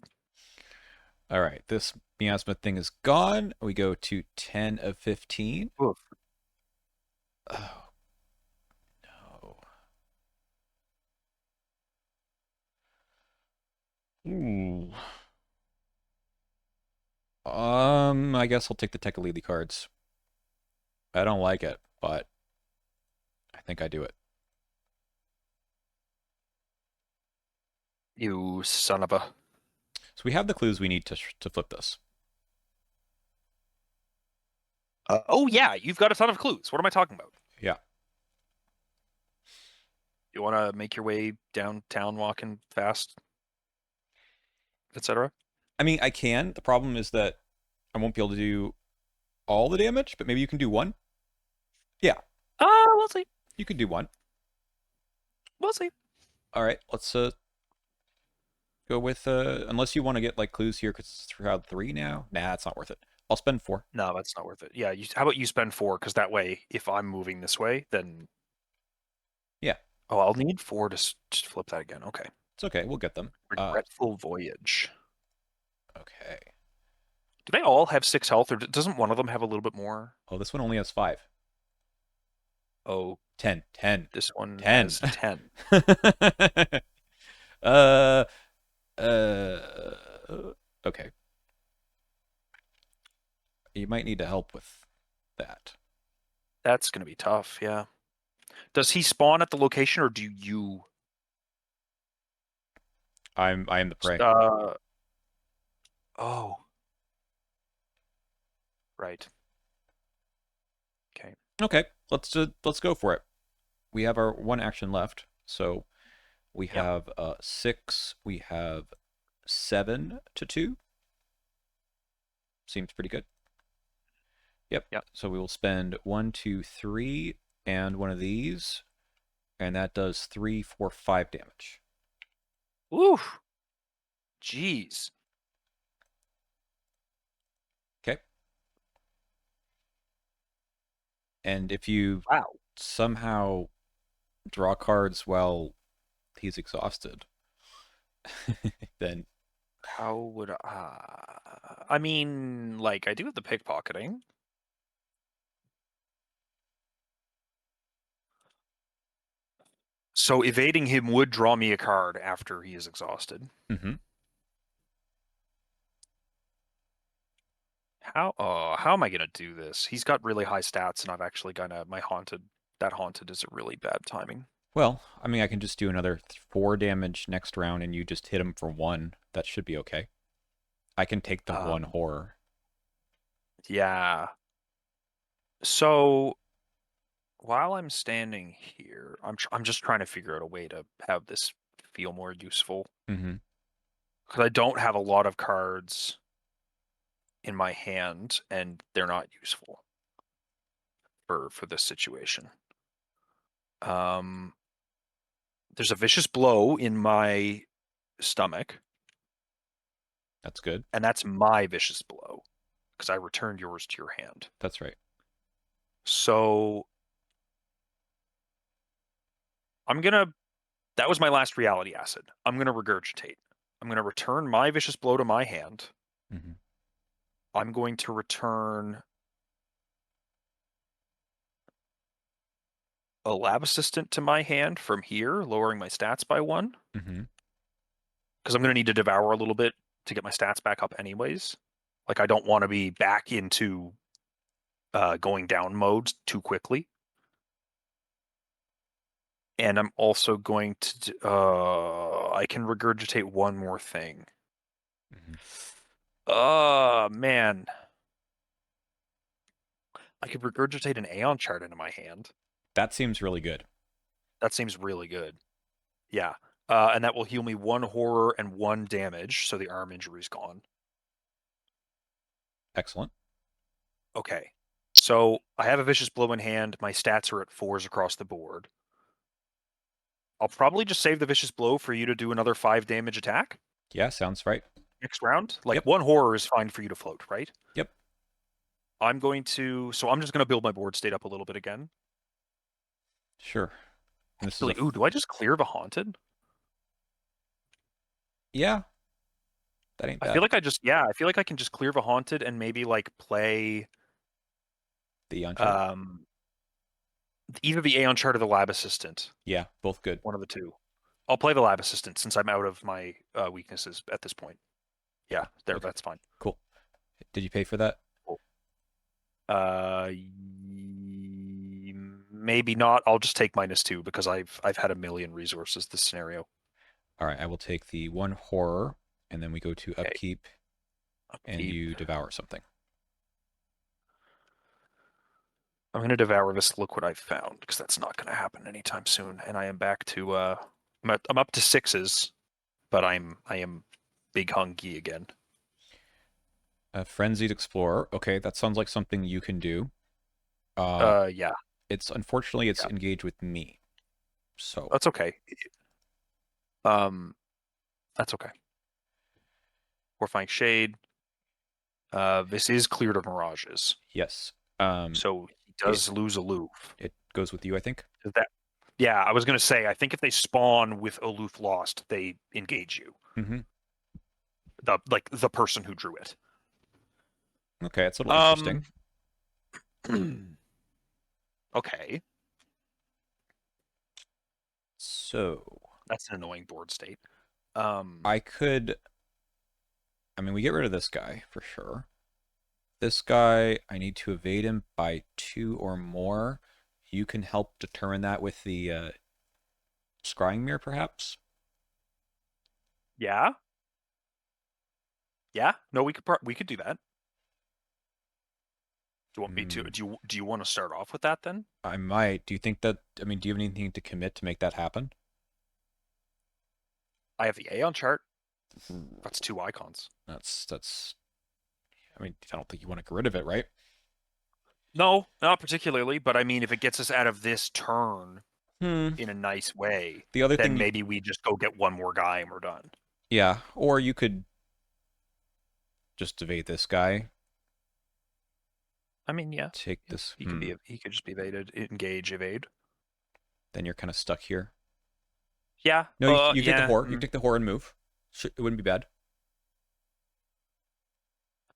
All right. This miasma thing is gone. We go to 10 of 15. Oof. Oh, no. Ooh. I guess I'll take the Tekalili cards. I don't like it, but I think I do it. You son of a. So we have the clues we need to flip this. Oh yeah, you've got a ton of clues. What am I talking about? Yeah. You want to make your way downtown, walking fast, etc. I mean, I can. The problem is that I won't be able to do all the damage, but maybe you can do one. Yeah, We'll see. you can do one. We'll see. All right, let's go with unless you want to get like clues here because it's throughout 3 now. Nah, it's not worth it. I'll spend 4. No, that's not worth it. Yeah, how about you spend 4? Because that way, if I'm moving this way, then Yeah, oh, I'll need 4 to flip that again. Okay. it's okay. We'll get them. Regretful Voyage. Okay. Do they all have 6 health, or doesn't one of them have a little bit more? Oh, this one only has 5. Oh, 10, 10, this one 10. has 10. uh, uh, okay. You might need to help with that. That's gonna be tough. Yeah. Does he spawn at the location, or do you? I am the prey. Oh. Right. Okay. Okay, let's go for it. We have our 1 action left, so we Yep. have 6. We have 7 to 2. Seems pretty good. Yep. Yep. So we will spend 1, 2, 3, and one of these, and that does 3, 4, 5 damage. Oof. Jeez. Okay. And if you Wow. somehow draw cards while he's exhausted, then How would I mean, like, I do have the pickpocketing. So evading him would draw me a card after he is exhausted. mm-hmm. How am I gonna do this? He's got really high stats, and I've actually gonna that haunted is a really bad timing. Well, I mean, I can just do another 4 damage next round, and you just hit him for 1. That should be okay. I can take the 1 horror. Yeah. So while I'm standing here, I'm just trying to figure out a way to have this feel more useful. Mm-hmm. Because I don't have a lot of cards in my hand, and they're not useful for this situation. There's a vicious blow in my stomach, That's good. and that's my vicious blow because I returned yours to your hand. That's right. So that was my last reality acid. I'm gonna regurgitate. I'm gonna return my vicious blow to my hand. Mm-hmm. I'm going to return a lab assistant to my hand from here, lowering my stats by 1. Mm-hmm. Because I'm going to need to devour a little bit to get my stats back up anyways. Like, I don't want to be back into going down mode too quickly. And I'm also going to I can regurgitate one more thing. Mm-hmm. Man. I could regurgitate an Aeon chart into my hand. That seems really good. That seems really good. Yeah. And that will heal me 1 horror and 1 damage, so the arm injury's gone. Excellent. Okay. So I have a vicious blow in hand. My stats are at 4s across the board. I'll probably just save the vicious blow for you to do another 5 damage attack Yeah, sounds right. next round. Like, Yep. 1 horror is fine for you to float, right? Yep. So I'm just going to build my board state up a little bit again. Sure. And this is Really, ooh, do I just clear the haunted? Yeah. That ain't I bad. feel like I feel like I can just clear the haunted and maybe like play The Unchart? either the Aeon chart or the lab assistant. Yeah, both good. One of the two. I'll play the lab assistant since I'm out of my weaknesses at this point. Yeah, there, Okay. that's fine. Cool. Did you pay for that? Cool. Maybe not. I'll just take -2 because I've had a million resources this scenario. All right, I will take the 1 horror, and then we go to Okay. upkeep, and you devour something. I'm going to devour this. Look what I found, because that's not going to happen anytime soon. And I am back to I'm up to 6s, but I am big hungry again. A Frenzied Explorer. Okay, that sounds like something you can do. Yeah, Unfortunately it's yeah, engaged with me. So that's okay. Um, that's okay. Horrifying Shade. This is cleared of mirages, yes. so he It does lose aloof. it goes with you, I think. Is that? Yeah, I was gonna say. I think if they spawn with aloof lost, they engage you. Mm-hmm. The person who drew it. Okay, that's a little interesting. Okay, So that's an annoying board state. I could. I mean, we get rid of this guy for sure. This guy, I need to evade him by 2 or more. You can help determine that with the scrying mirror, perhaps. Yeah, yeah. No, we could do that. Do you want me to? Do you want to start off with that then? I might. Do you think that? I mean, do you have anything to commit to make that happen? I have the Aeon chart. That's 2 icons. That's. I mean, I don't think you want to get rid of it, right? No, not particularly. But I mean, if it gets us out of this turn Hmm. in a nice way, The other then thing, maybe we just go get 1 more guy and we're done. yeah, or you could just evade this guy. I mean, yeah, Take this. he can be. He could just be evaded, engage, evade. Then you're kind of stuck here. Yeah. No, you take the Yeah. horror. You take the horror and move. It wouldn't be bad.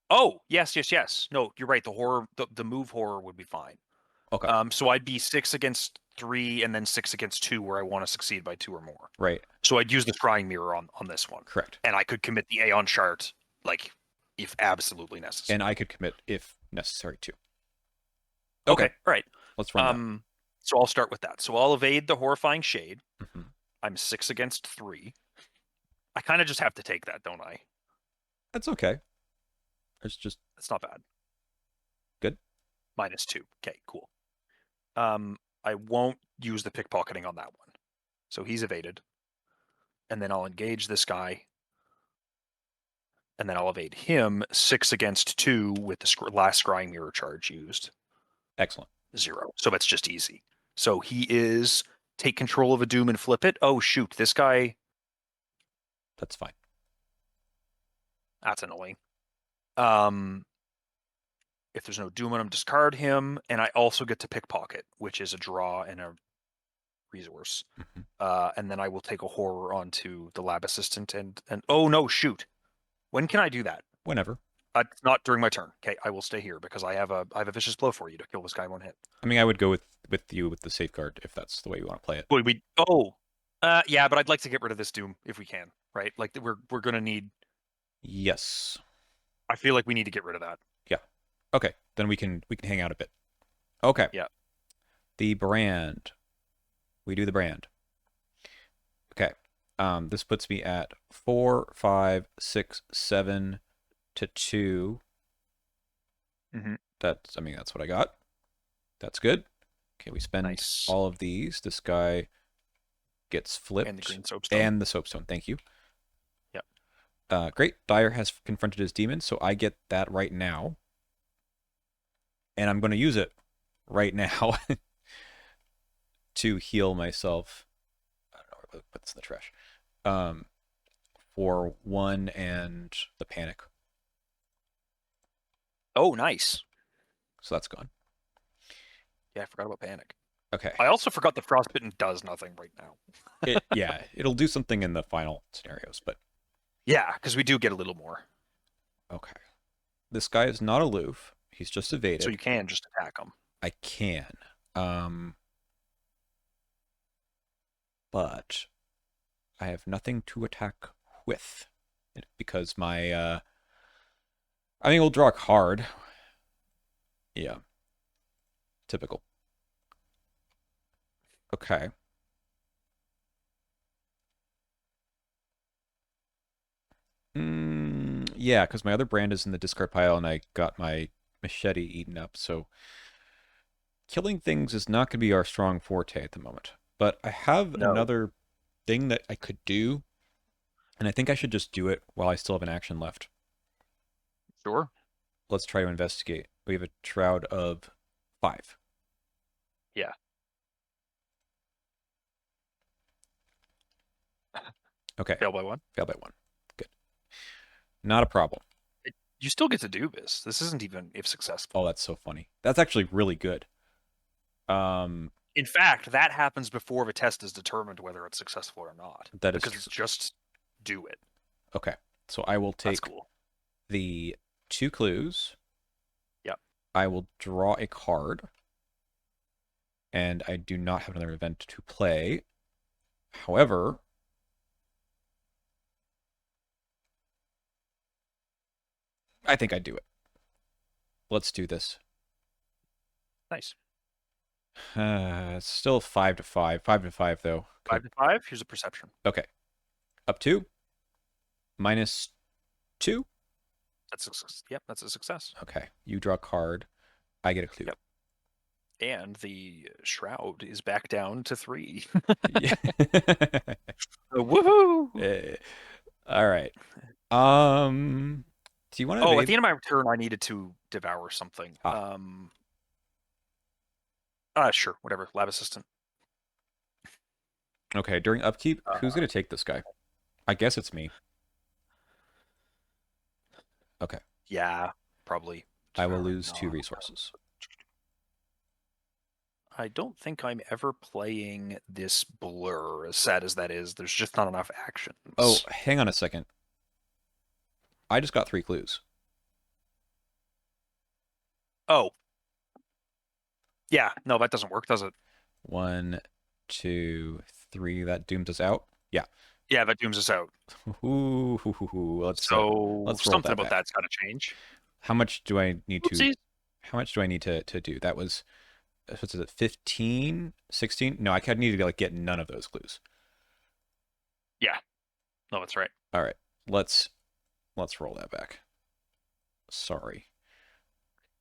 Oh, yes, yes, yes. No, you're right. The horror, the move horror would be fine. Okay. So I'd be 6 against 3 and then 6 against 2 where I want to succeed by 2 or more. Right. So I'd use the scrying mirror on this one. Correct. And I could commit the Aeon chart, like, if absolutely necessary. And I could commit if necessary too. Okay. All right. Let's run that. So I'll start with that. So I'll evade the horrifying shade. Mm-hmm. I'm 6 against 3. I kind of just have to take that, don't I? That's okay. That's not bad. Good. -2. Okay, cool. I won't use the pickpocketing on that one. So he's evaded. And then I'll engage this guy. And then I'll evade him 6 against 2 with the last scrying mirror charge used. Excellent. 0. So that's just easy. So he is take control of a Doom and flip it. Oh shoot, this guy. That's fine. That's annoying. Um, if there's no Doom on him, discard him, and I also get to pickpocket, which is a draw and a resource. Mhm. And then I will take a horror onto the lab assistant and oh no, shoot. When can I do that? Whenever. Not during my turn. Okay, I will stay here because I have a vicious blow for you to kill this guy in one hit. I mean, I would go with you with the safeguard if that's the way you want to play it. Would we? Yeah, but I'd like to get rid of this Doom if we can, right? Like we're gonna need. Yes. I feel like we need to get rid of that. Yeah. Okay. Then we can hang out a bit. Okay. Yeah. The brand. We do the brand. Okay. This puts me at 4, 5, 6, 7 to 2. Mm-hmm. That's what I got. That's good. Okay, we spend Nice. all of these. This guy gets flipped. And the green soapstone. And the soapstone. Thank you. Yep. Great. Dyer has confronted his demon, so I get that right now. And I'm going to use it right now to heal myself. I don't know, put this in the trash. For 1 and the panic. Oh, nice. So that's gone. Yeah, I forgot about panic. Okay. I also forgot that frostbitten does nothing right now. Yeah, it'll do something in the final scenarios, but yeah, because we do get a little more. okay. This guy is not aloof. He's just evaded. So you can just attack him. I can. But I have nothing to attack with because my I mean, we'll draw a card. Yeah. Typical. Okay. Yeah, because my other brand is in the discard pile and I got my machete eaten up, so killing things is not going to be our strong forte at the moment. But I have another thing that I could do, and I think I should just do it while I still have an action left. Sure. Let's try to investigate. We have a shroud of 5. Yeah. Okay. Fail by 1. Fail by 1. Good. Not a problem. You still get to do this. This isn't even if successful. Oh, that's so funny. That's actually really good. In fact, that happens before the test is determined whether it's successful or not. That is because it's just do it. Okay. So I will take That's cool. the 2 clues. Yep. I will draw a card. And I do not have another event to play. However, I think I'd do it. Let's do this. Nice. It's still 5 to 5. 5 to 5, though. 5 to 5. Here's a perception. Okay. Up 2. -2. That's a success. Yep, that's a success. Okay. You draw a card. I get a clue. Yep. And the shroud is back down to 3. Yeah. Woohoo! All right. Do you want to? Oh, at the end of my turn, I needed to devour something. Sure, whatever. Lab assistant. Okay. During upkeep, who's gonna take this guy? I guess it's me. Okay. Yeah, probably. I will lose 2 resources. I don't think I'm ever playing this blur, as sad as that is. There's just not enough actions. Oh, hang on a second. I just got 3 clues. Oh. Yeah, no, that doesn't work, does it? 1, 2, 3. That dooms us out. Yeah. Yeah, that dooms us out. Let's roll something about back. that's got to change. How much do I need Oopsies. to? How much do I need to do? That was, what's it? 15, 16? No, I need to get none of those clues. Yeah. No, that's right. All right. Let's roll that back. Sorry.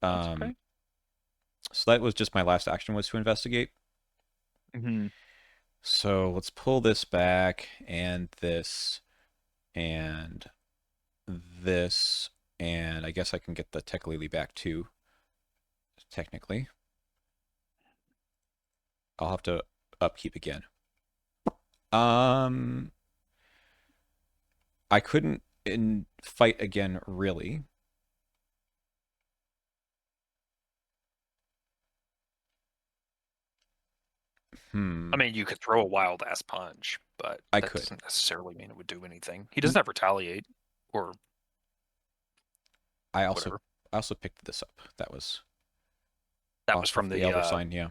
Okay. So that was just my last action was to investigate. Mm-hmm. So let's pull this back and this and this, and I guess I can get the Tech Lily back too. Technically, I'll have to upkeep again. I couldn't fight again, really. I mean, you could throw a wild ass punch, but I that could. doesn't necessarily mean it would do anything. He doesn't have retaliate or I also whatever. I also picked this up. That was That was off from of the the Elder Sign, yeah.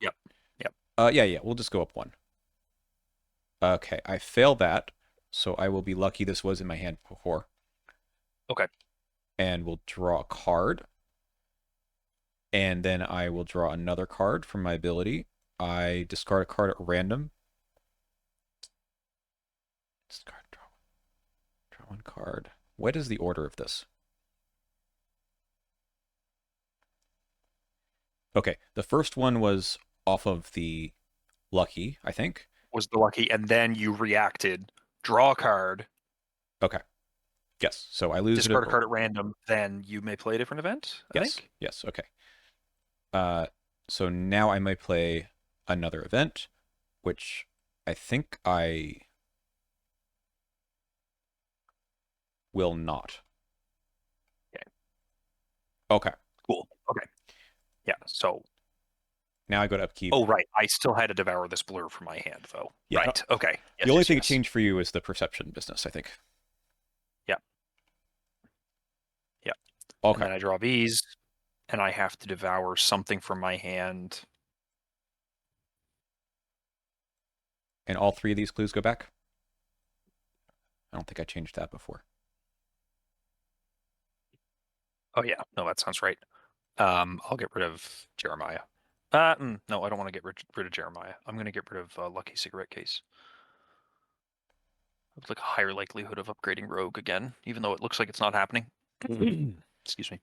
yep. Yep. Yeah, we'll just go up one. Okay, I failed that, so I will be lucky this was in my hand before. Okay. And we'll draw a card. And then I will draw another card from my ability. I discard a card at random. Discard, draw one card. What is the order of this? Okay, the first one was off of the lucky, I think. Was the lucky, and then you reacted, draw a card, Okay. Yes. So I lose it. discard a card at random, then you may play a different event, I Yes. think. Yes. Okay. Uh, so now I might play another event, which I think I will not. Okay. Okay. Cool. Okay. Yeah. So. Now I go to upkeep. Oh, right. I still had to devour this blur from my hand, though. Yeah. Right. Okay. Yes, The only yes, thing yes. that changed for you is the perception business, I think. Yeah. Yeah. Okay. And then I draw these, and I have to devour something from my hand. And all three of these clues go back? I don't think I changed that before. Oh yeah, no, that sounds right. I'll get rid of Jeremiah. No, I don't want to get rid of Jeremiah. I'm going to get rid of Lucky Cigarette Case. It's like a higher likelihood of upgrading Rogue again, even though it looks like it's not happening. Excuse me.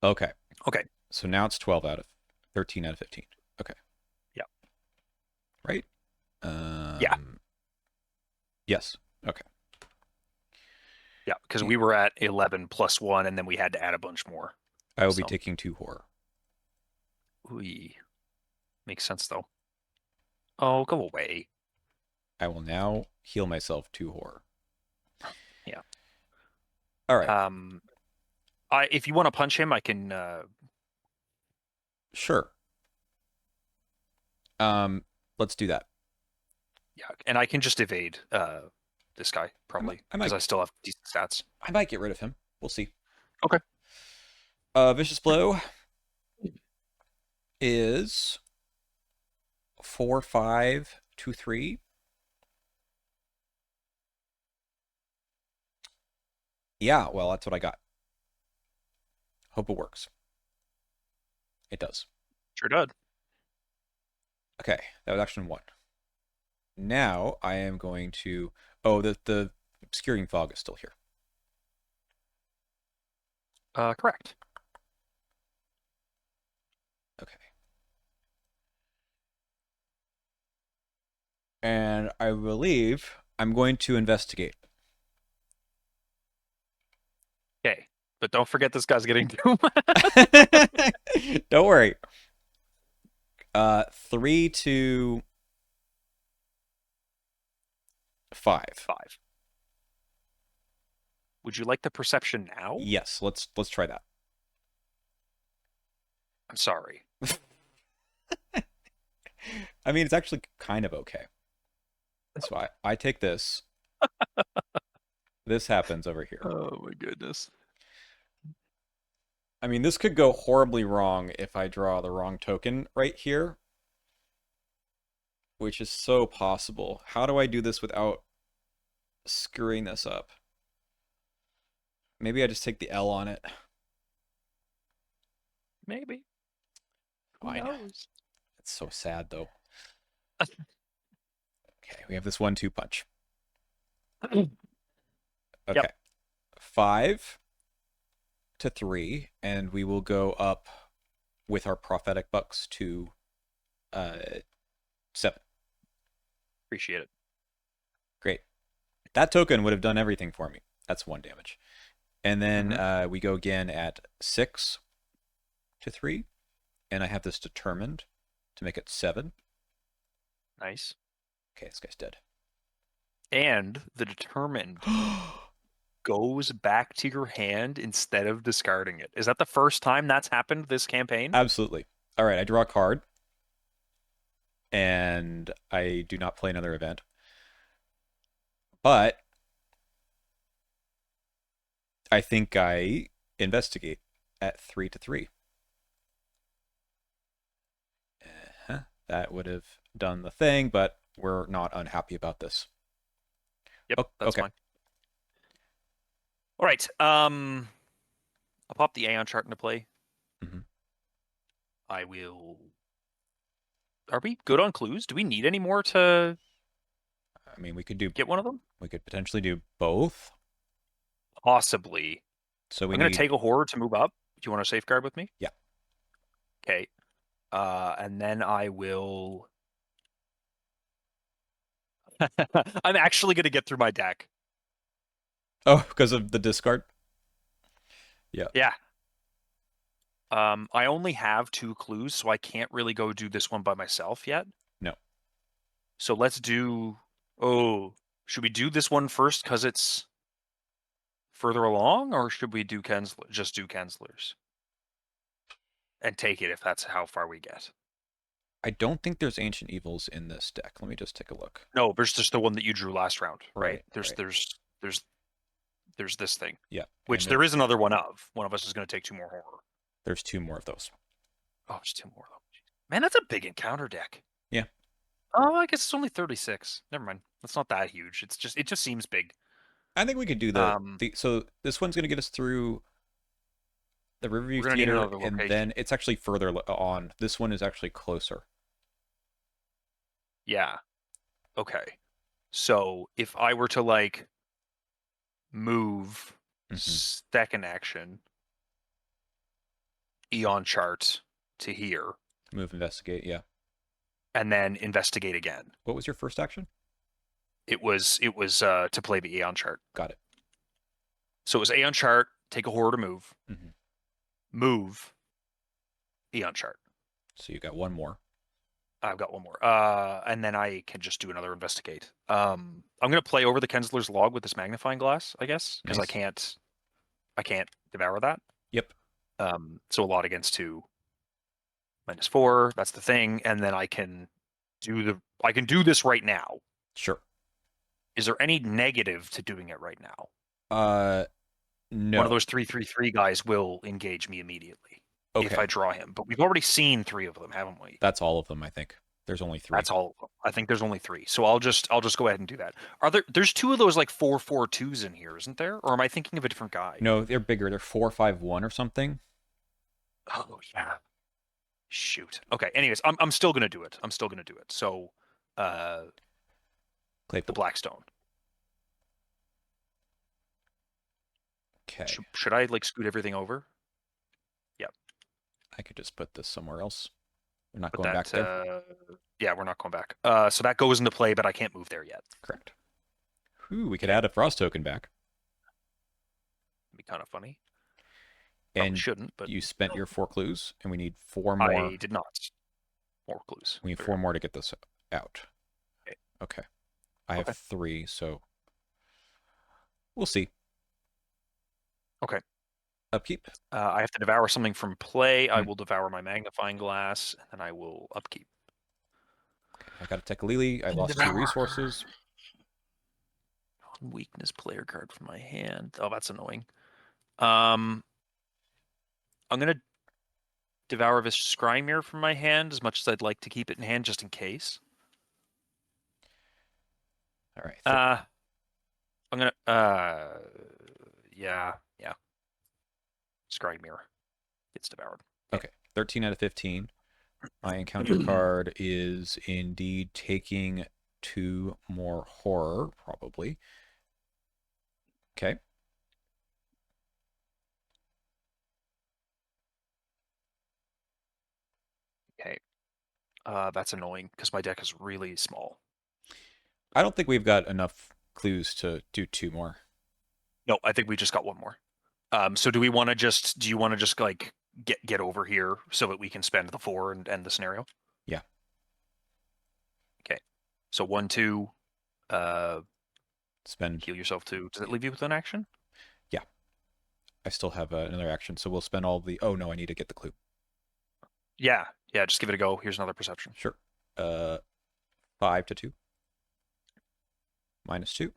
Okay. Okay. So now it's 12 out of 13 out of 15. Okay. Yeah. Right? Yeah. Yes. Okay. Yeah, because we were at 11 plus 1, and then we had to add a bunch more. I will be taking 2 horror. Ooh. Makes sense, though. Oh, go away. I will now heal myself 2 horror. Yeah. All right. If you want to punch him, I can. Sure. Let's do that. Yeah, and I can just evade this guy probably because I still have decent stats. I might get rid of him. We'll see. Okay. Vicious Blow is 4, 5, 2, 3. Yeah, well, that's what I got. Hope it works. It does. Sure did. Okay, that was action 1. Now I am going to... Oh, the obscuring fog is still here. Correct. Okay. And I believe I'm going to investigate. Okay, but don't forget this guy's getting doom. Don't worry. 3 to 5. 5. Would you like the perception now? Yes, let's try that. I'm sorry. I mean, it's actually kind of okay. So I take this. This happens over here. Oh my goodness. I mean, this could go horribly wrong if I draw the wrong token right here, which is so possible. How do I do this without screwing this up? Maybe I just take the L on it. Maybe. Fine. It's so sad, though. Okay, we have this 1-2 punch. Okay. Yep. 5 to 3, and we will go up with our prophetic bucks to 7. Appreciate it. Great. That token would have done everything for me. That's 1 damage. And then we go again at 6 to 3, and I have this determined to make it 7. Nice. Okay, this guy's dead. And the determined goes back to your hand instead of discarding it. Is that the first time that's happened this campaign? Absolutely. All right, I draw a card, and I do not play another event. But I think I investigate at 3-3. That would have done the thing, but we're not unhappy about this. Yep, Oh, that's okay. fine. All right. I'll pop the Aeon chart into play. Mhm. I will. Are we good on clues? Do we need any more to I mean, get one of them? we could potentially do both. Possibly. So we I'm gonna need, take a horror to move up. Do you want to safeguard with me? yeah. Okay. And then I will. I'm actually gonna get through my deck. Oh, because of the discard? Yeah. Yeah. I only have 2 clues, so I can't really go do this one by myself yet. No. So let's do. Oh, should we do this one first because it's further along, or should we do just do Kensler's and take it if that's how far we get? I don't think there's Ancient Evils in this deck. Let me just take a look. No, there's just the one that you drew last round, right? Right, There's right. there's this thing, Yeah. which and there is another one of. One of us is going to take 2 more horror. There's 2 more of those. Oh, there's 2 more though. Man, that's a big encounter deck. Yeah. Oh, I guess it's only 36. Never mind. That's not that huge. It just seems big. I think we could do so this one's going to get us through the Riverview We're gonna need Theater, another and location. then it's actually further on. This one is actually closer. Yeah. Okay. So if I were to like move second action Eon chart to here Move, investigate, yeah. and then investigate again. What was your first action? It was to play the Aeon chart. Got it. So it was Aeon chart, take a horror to move, move Aeon chart. So you got one more. I've got one more. And then I can just do another investigate. I'm gonna play over the Kensler's log with this magnifying glass, I guess, because Nice. I can't devour that. Yep. So a lot against 2, -4. That's the thing, and then I can do this right now. Sure. Is there any negative to doing it right now? No. One of those 3/3/3 guys will engage me immediately if I draw him. But we've already seen 3 of them, haven't we? That's all of them, I think. There's only 3. That's all of them. I think there's only 3. So I'll just go ahead and do that. There's 2 of those like 4/4/2s in here, isn't there? Or am I thinking of a different guy? No, they're bigger. They're 4-5-1 or something. Oh yeah. Shoot. Okay. Anyways, I'm still gonna do it. So Claypool. the Blackstone. Okay. Should I like scoot everything over? Yep. I could just put this somewhere else. We're not going back there. Yeah, we're not going back. So that goes into play, but I can't move there yet. Correct. Ooh, we could add a Frost token back. It'd be kind of funny. And shouldn't, but you spent your 4 clues, and we need 4 more. I did not. More clues. We need 4 more to get this out. Okay. I have 3, so we'll see. Okay. Upkeep. I have to devour something from play. I will devour my magnifying glass, and then I will upkeep. I got a Tekalili. I lost 2 resources. Weakness player card from my hand. Oh, that's annoying. I'm gonna devour this Scry Mirror from my hand as much as I'd like to keep it in hand just in case. All right. I'm gonna yeah. Scry Mirror gets devoured. Okay. 13 out of 15. My encounter card is indeed taking 2 more horror, probably. Okay. Okay. That's annoying because my deck is really small. I don't think we've got enough clues to do 2 more. No, I think we just got 1 more. So do you want to just like get over here so that we can spend the 4 and end the scenario? Yeah. Okay. So 1, 2. Spend. Heal yourself 2. Does it leave you with an action? Yeah, I still have another action, so we'll spend all the. Oh no, I need to get the clue. Yeah. Yeah, just give it a go. Here's another perception. Sure. 5 to 2. -2.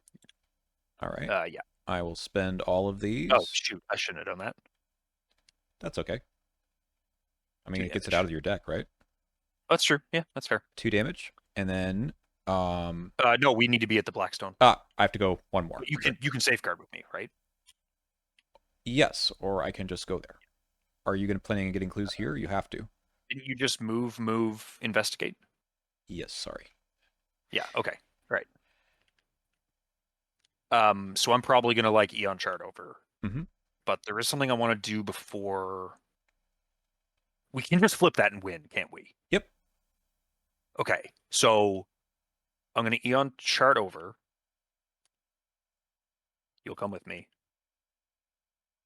All right. Yeah. I will spend all of Oh, these. shoot. I shouldn't have done that. That's okay. I mean, 2 it gets it damage. out of your deck, right? That's true. Yeah, that's fair. 2 damage, and then No, we need to be at the Blackstone. I have to go one more. You can safeguard with me, right? Yes, or I can just go there. Are you planning on getting clues here? You have to. Didn't you just move, investigate? Yes, sorry. Yeah, okay. Right. So I'm probably gonna like Eon Chart over. Mhm. But there is something I want to do before we can just flip that and win, can't we? Yep. Okay. So I'm gonna Eon Chart over. You'll come with me.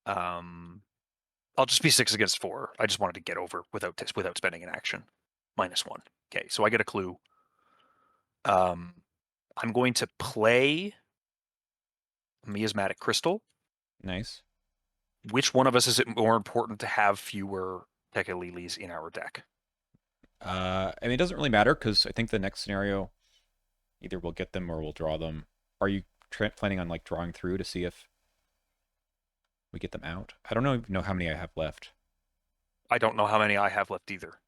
I'll just be 6 against 4. I just wanted to get over without spending an action. -1. Okay, so I get a clue. I'm going to play Miasmatic Crystal. Nice. Which one of us is it more important to have fewer Tekalilis in our deck? I mean, it doesn't really matter because I think the next scenario, either we'll get them or we'll draw them. Are you planning on like drawing through to see if we get them out? I don't know how many I have left. I don't know how many I have left either.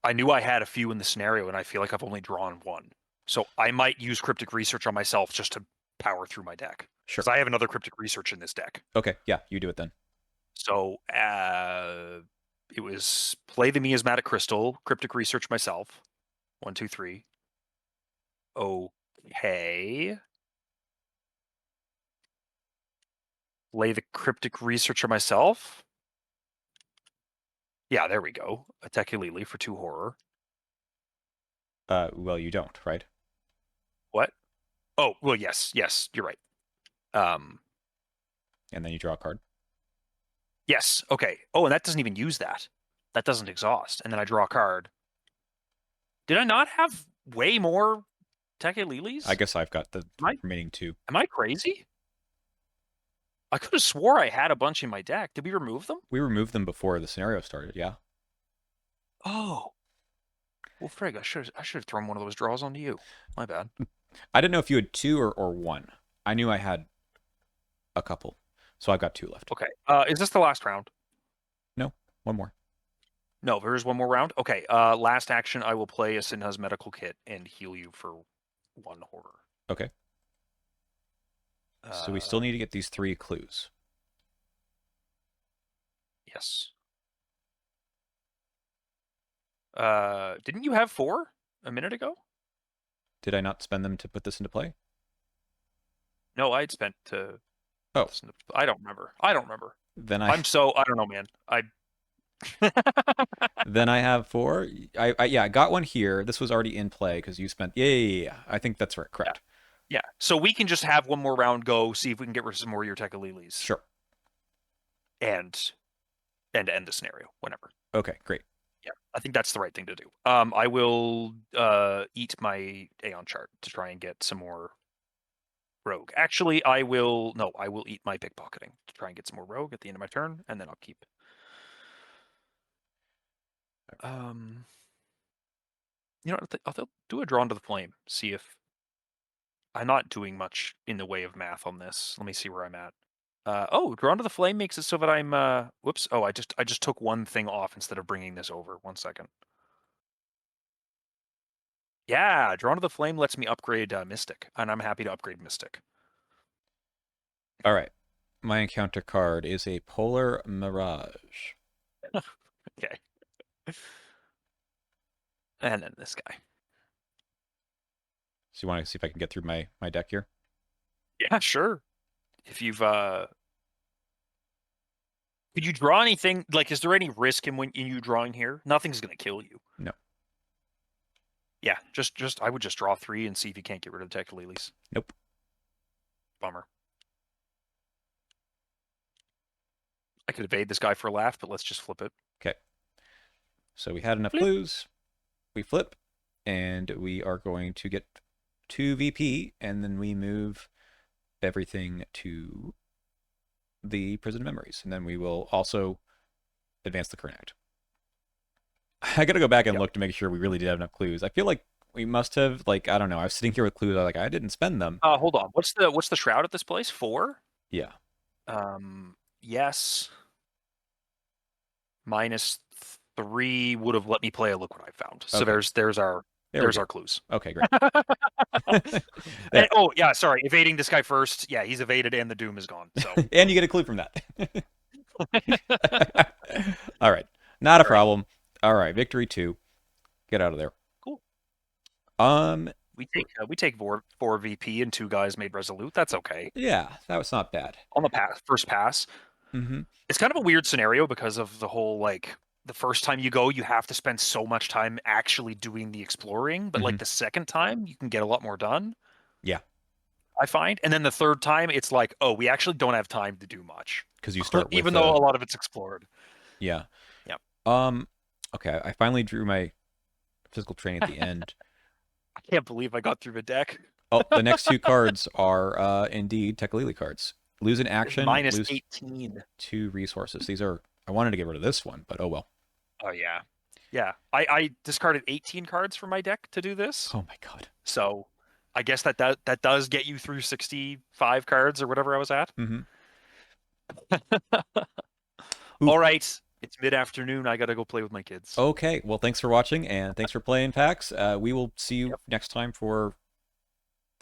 I knew I had a few in the scenario, and I feel like I've only drawn 1. So I might use Cryptic Research on myself just to power through my deck. Sure. Because I have another Cryptic Research in this deck. Okay, yeah, you do it then. So it was play the Miasmatic Crystal, Cryptic Research myself. 1, 2, 3. Okay. Play the Cryptic Researcher myself. Yeah, there we go. Attack Lily for 2 horror. Well, you don't, right? What? Oh, well, yes, you're right. And then you draw a card. Yes, okay. Oh, and that doesn't even use that. That doesn't exhaust. And then I draw a card. Did I not have way more Teke Lilies? I guess I've got the remaining 2. Am I crazy? I could have swore I had a bunch in my deck. Did we remove them? We removed them before the scenario started, yeah. Oh. Well, frig, I should have thrown one of those draws onto you. My bad. I didn't know if you had 2 or 1. I knew I had a couple, so I've got 2 left. Okay. Is this the last round? No, one more. No, there is one more round. Okay. Last action, I will play a Sinha's medical kit and heal you for 1 horror. Okay. So we still need to get these 3 clues. Yes. Didn't you have 4 a minute ago? Did I not spend them to put this into play? No, I had spent to. Oh, I don't remember. Then I don't know, man. Then I have 4. I got one here. This was already in play because you spent. Yeah. I think that's right. Correct. Yeah. So we can just have one more round go, see if we can get rid of some more of your Tekalilis. Sure. And end the scenario whenever. Okay, great. Yeah, I think that's the right thing to do. I will eat my Aeon chart to try and get some more rogue. Actually, I will eat my pickpocketing to try and get some more rogue at the end of my turn, and then I'll keep. You know, I'll do a drawn to the flame. See if I'm not doing much in the way of math on this. Let me see where I'm at. Drawn to the flame makes it so that I'm. Whoops. Oh, I just took one thing off instead of bringing this over. 1 second. Yeah, Drawn to the Flame lets me upgrade Mystic, and I'm happy to upgrade Mystic. All right. My encounter card is a Polar Mirage. Okay. And then this guy. So you want to see if I can get through my deck here? Yeah, sure. If you've could you draw anything? Like, is there any risk in you drawing here? Nothing's gonna kill you. No. Yeah, just I would just draw 3 and see if you can't get rid of Tekalilis. Nope. Bummer. I could evade this guy for a laugh, but let's just flip it. Okay. So we had enough clues. We flip, and we are going to get 2 VP, and then we move everything to the prison memories, and then we will also advance the current act. I gotta go back and Yep. look to make sure we really did have enough clues. I feel like we must have, like, I don't know. I was sitting here with clues. I was like, I didn't spend them. Hold on. What's the shroud at this place? 4? Yeah. Yes. -3 would have let me play a look what I found. So Okay. there's our There we go. our clues. Okay, great. And, There. oh yeah, sorry, evading this guy first. Yeah, he's evaded and the doom is gone. So And you get a clue from that. All right. Not a all right, problem. All right, victory 2. Get out of there. cool. Um, We take four VP and 2 guys made resolute. That's okay. yeah, that was not bad. On the first pass. Mm-hmm. It's kind of a weird scenario because of the whole like the first time you go, you have to spend so much time actually doing the exploring, but Mm-hmm. like the second time, you can get a lot more done. Yeah, I find, and then the third time, it's like, oh, we actually don't have time to do much, because you start with even though a lot of it's explored. yeah. Yeah, Okay, I finally drew my physical training at the end. I can't believe I got through the deck. Oh, the next 2 cards are indeed Tekalili cards. Lose an action, Minus lose 18. 2 resources. These are, I wanted to get rid of this one, but oh well. Oh yeah, yeah. I discarded 18 cards from my deck to do this, Oh my god. so I guess that does get you through 65 cards or whatever I was at. Mm-hmm. All right, it's mid-afternoon. I gotta go play with my kids. Okay, well, thanks for watching, and thanks for playing, PAX. We will see you Yep, next time for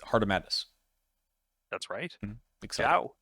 Heart of Madness. that's right. Excited. Ciao.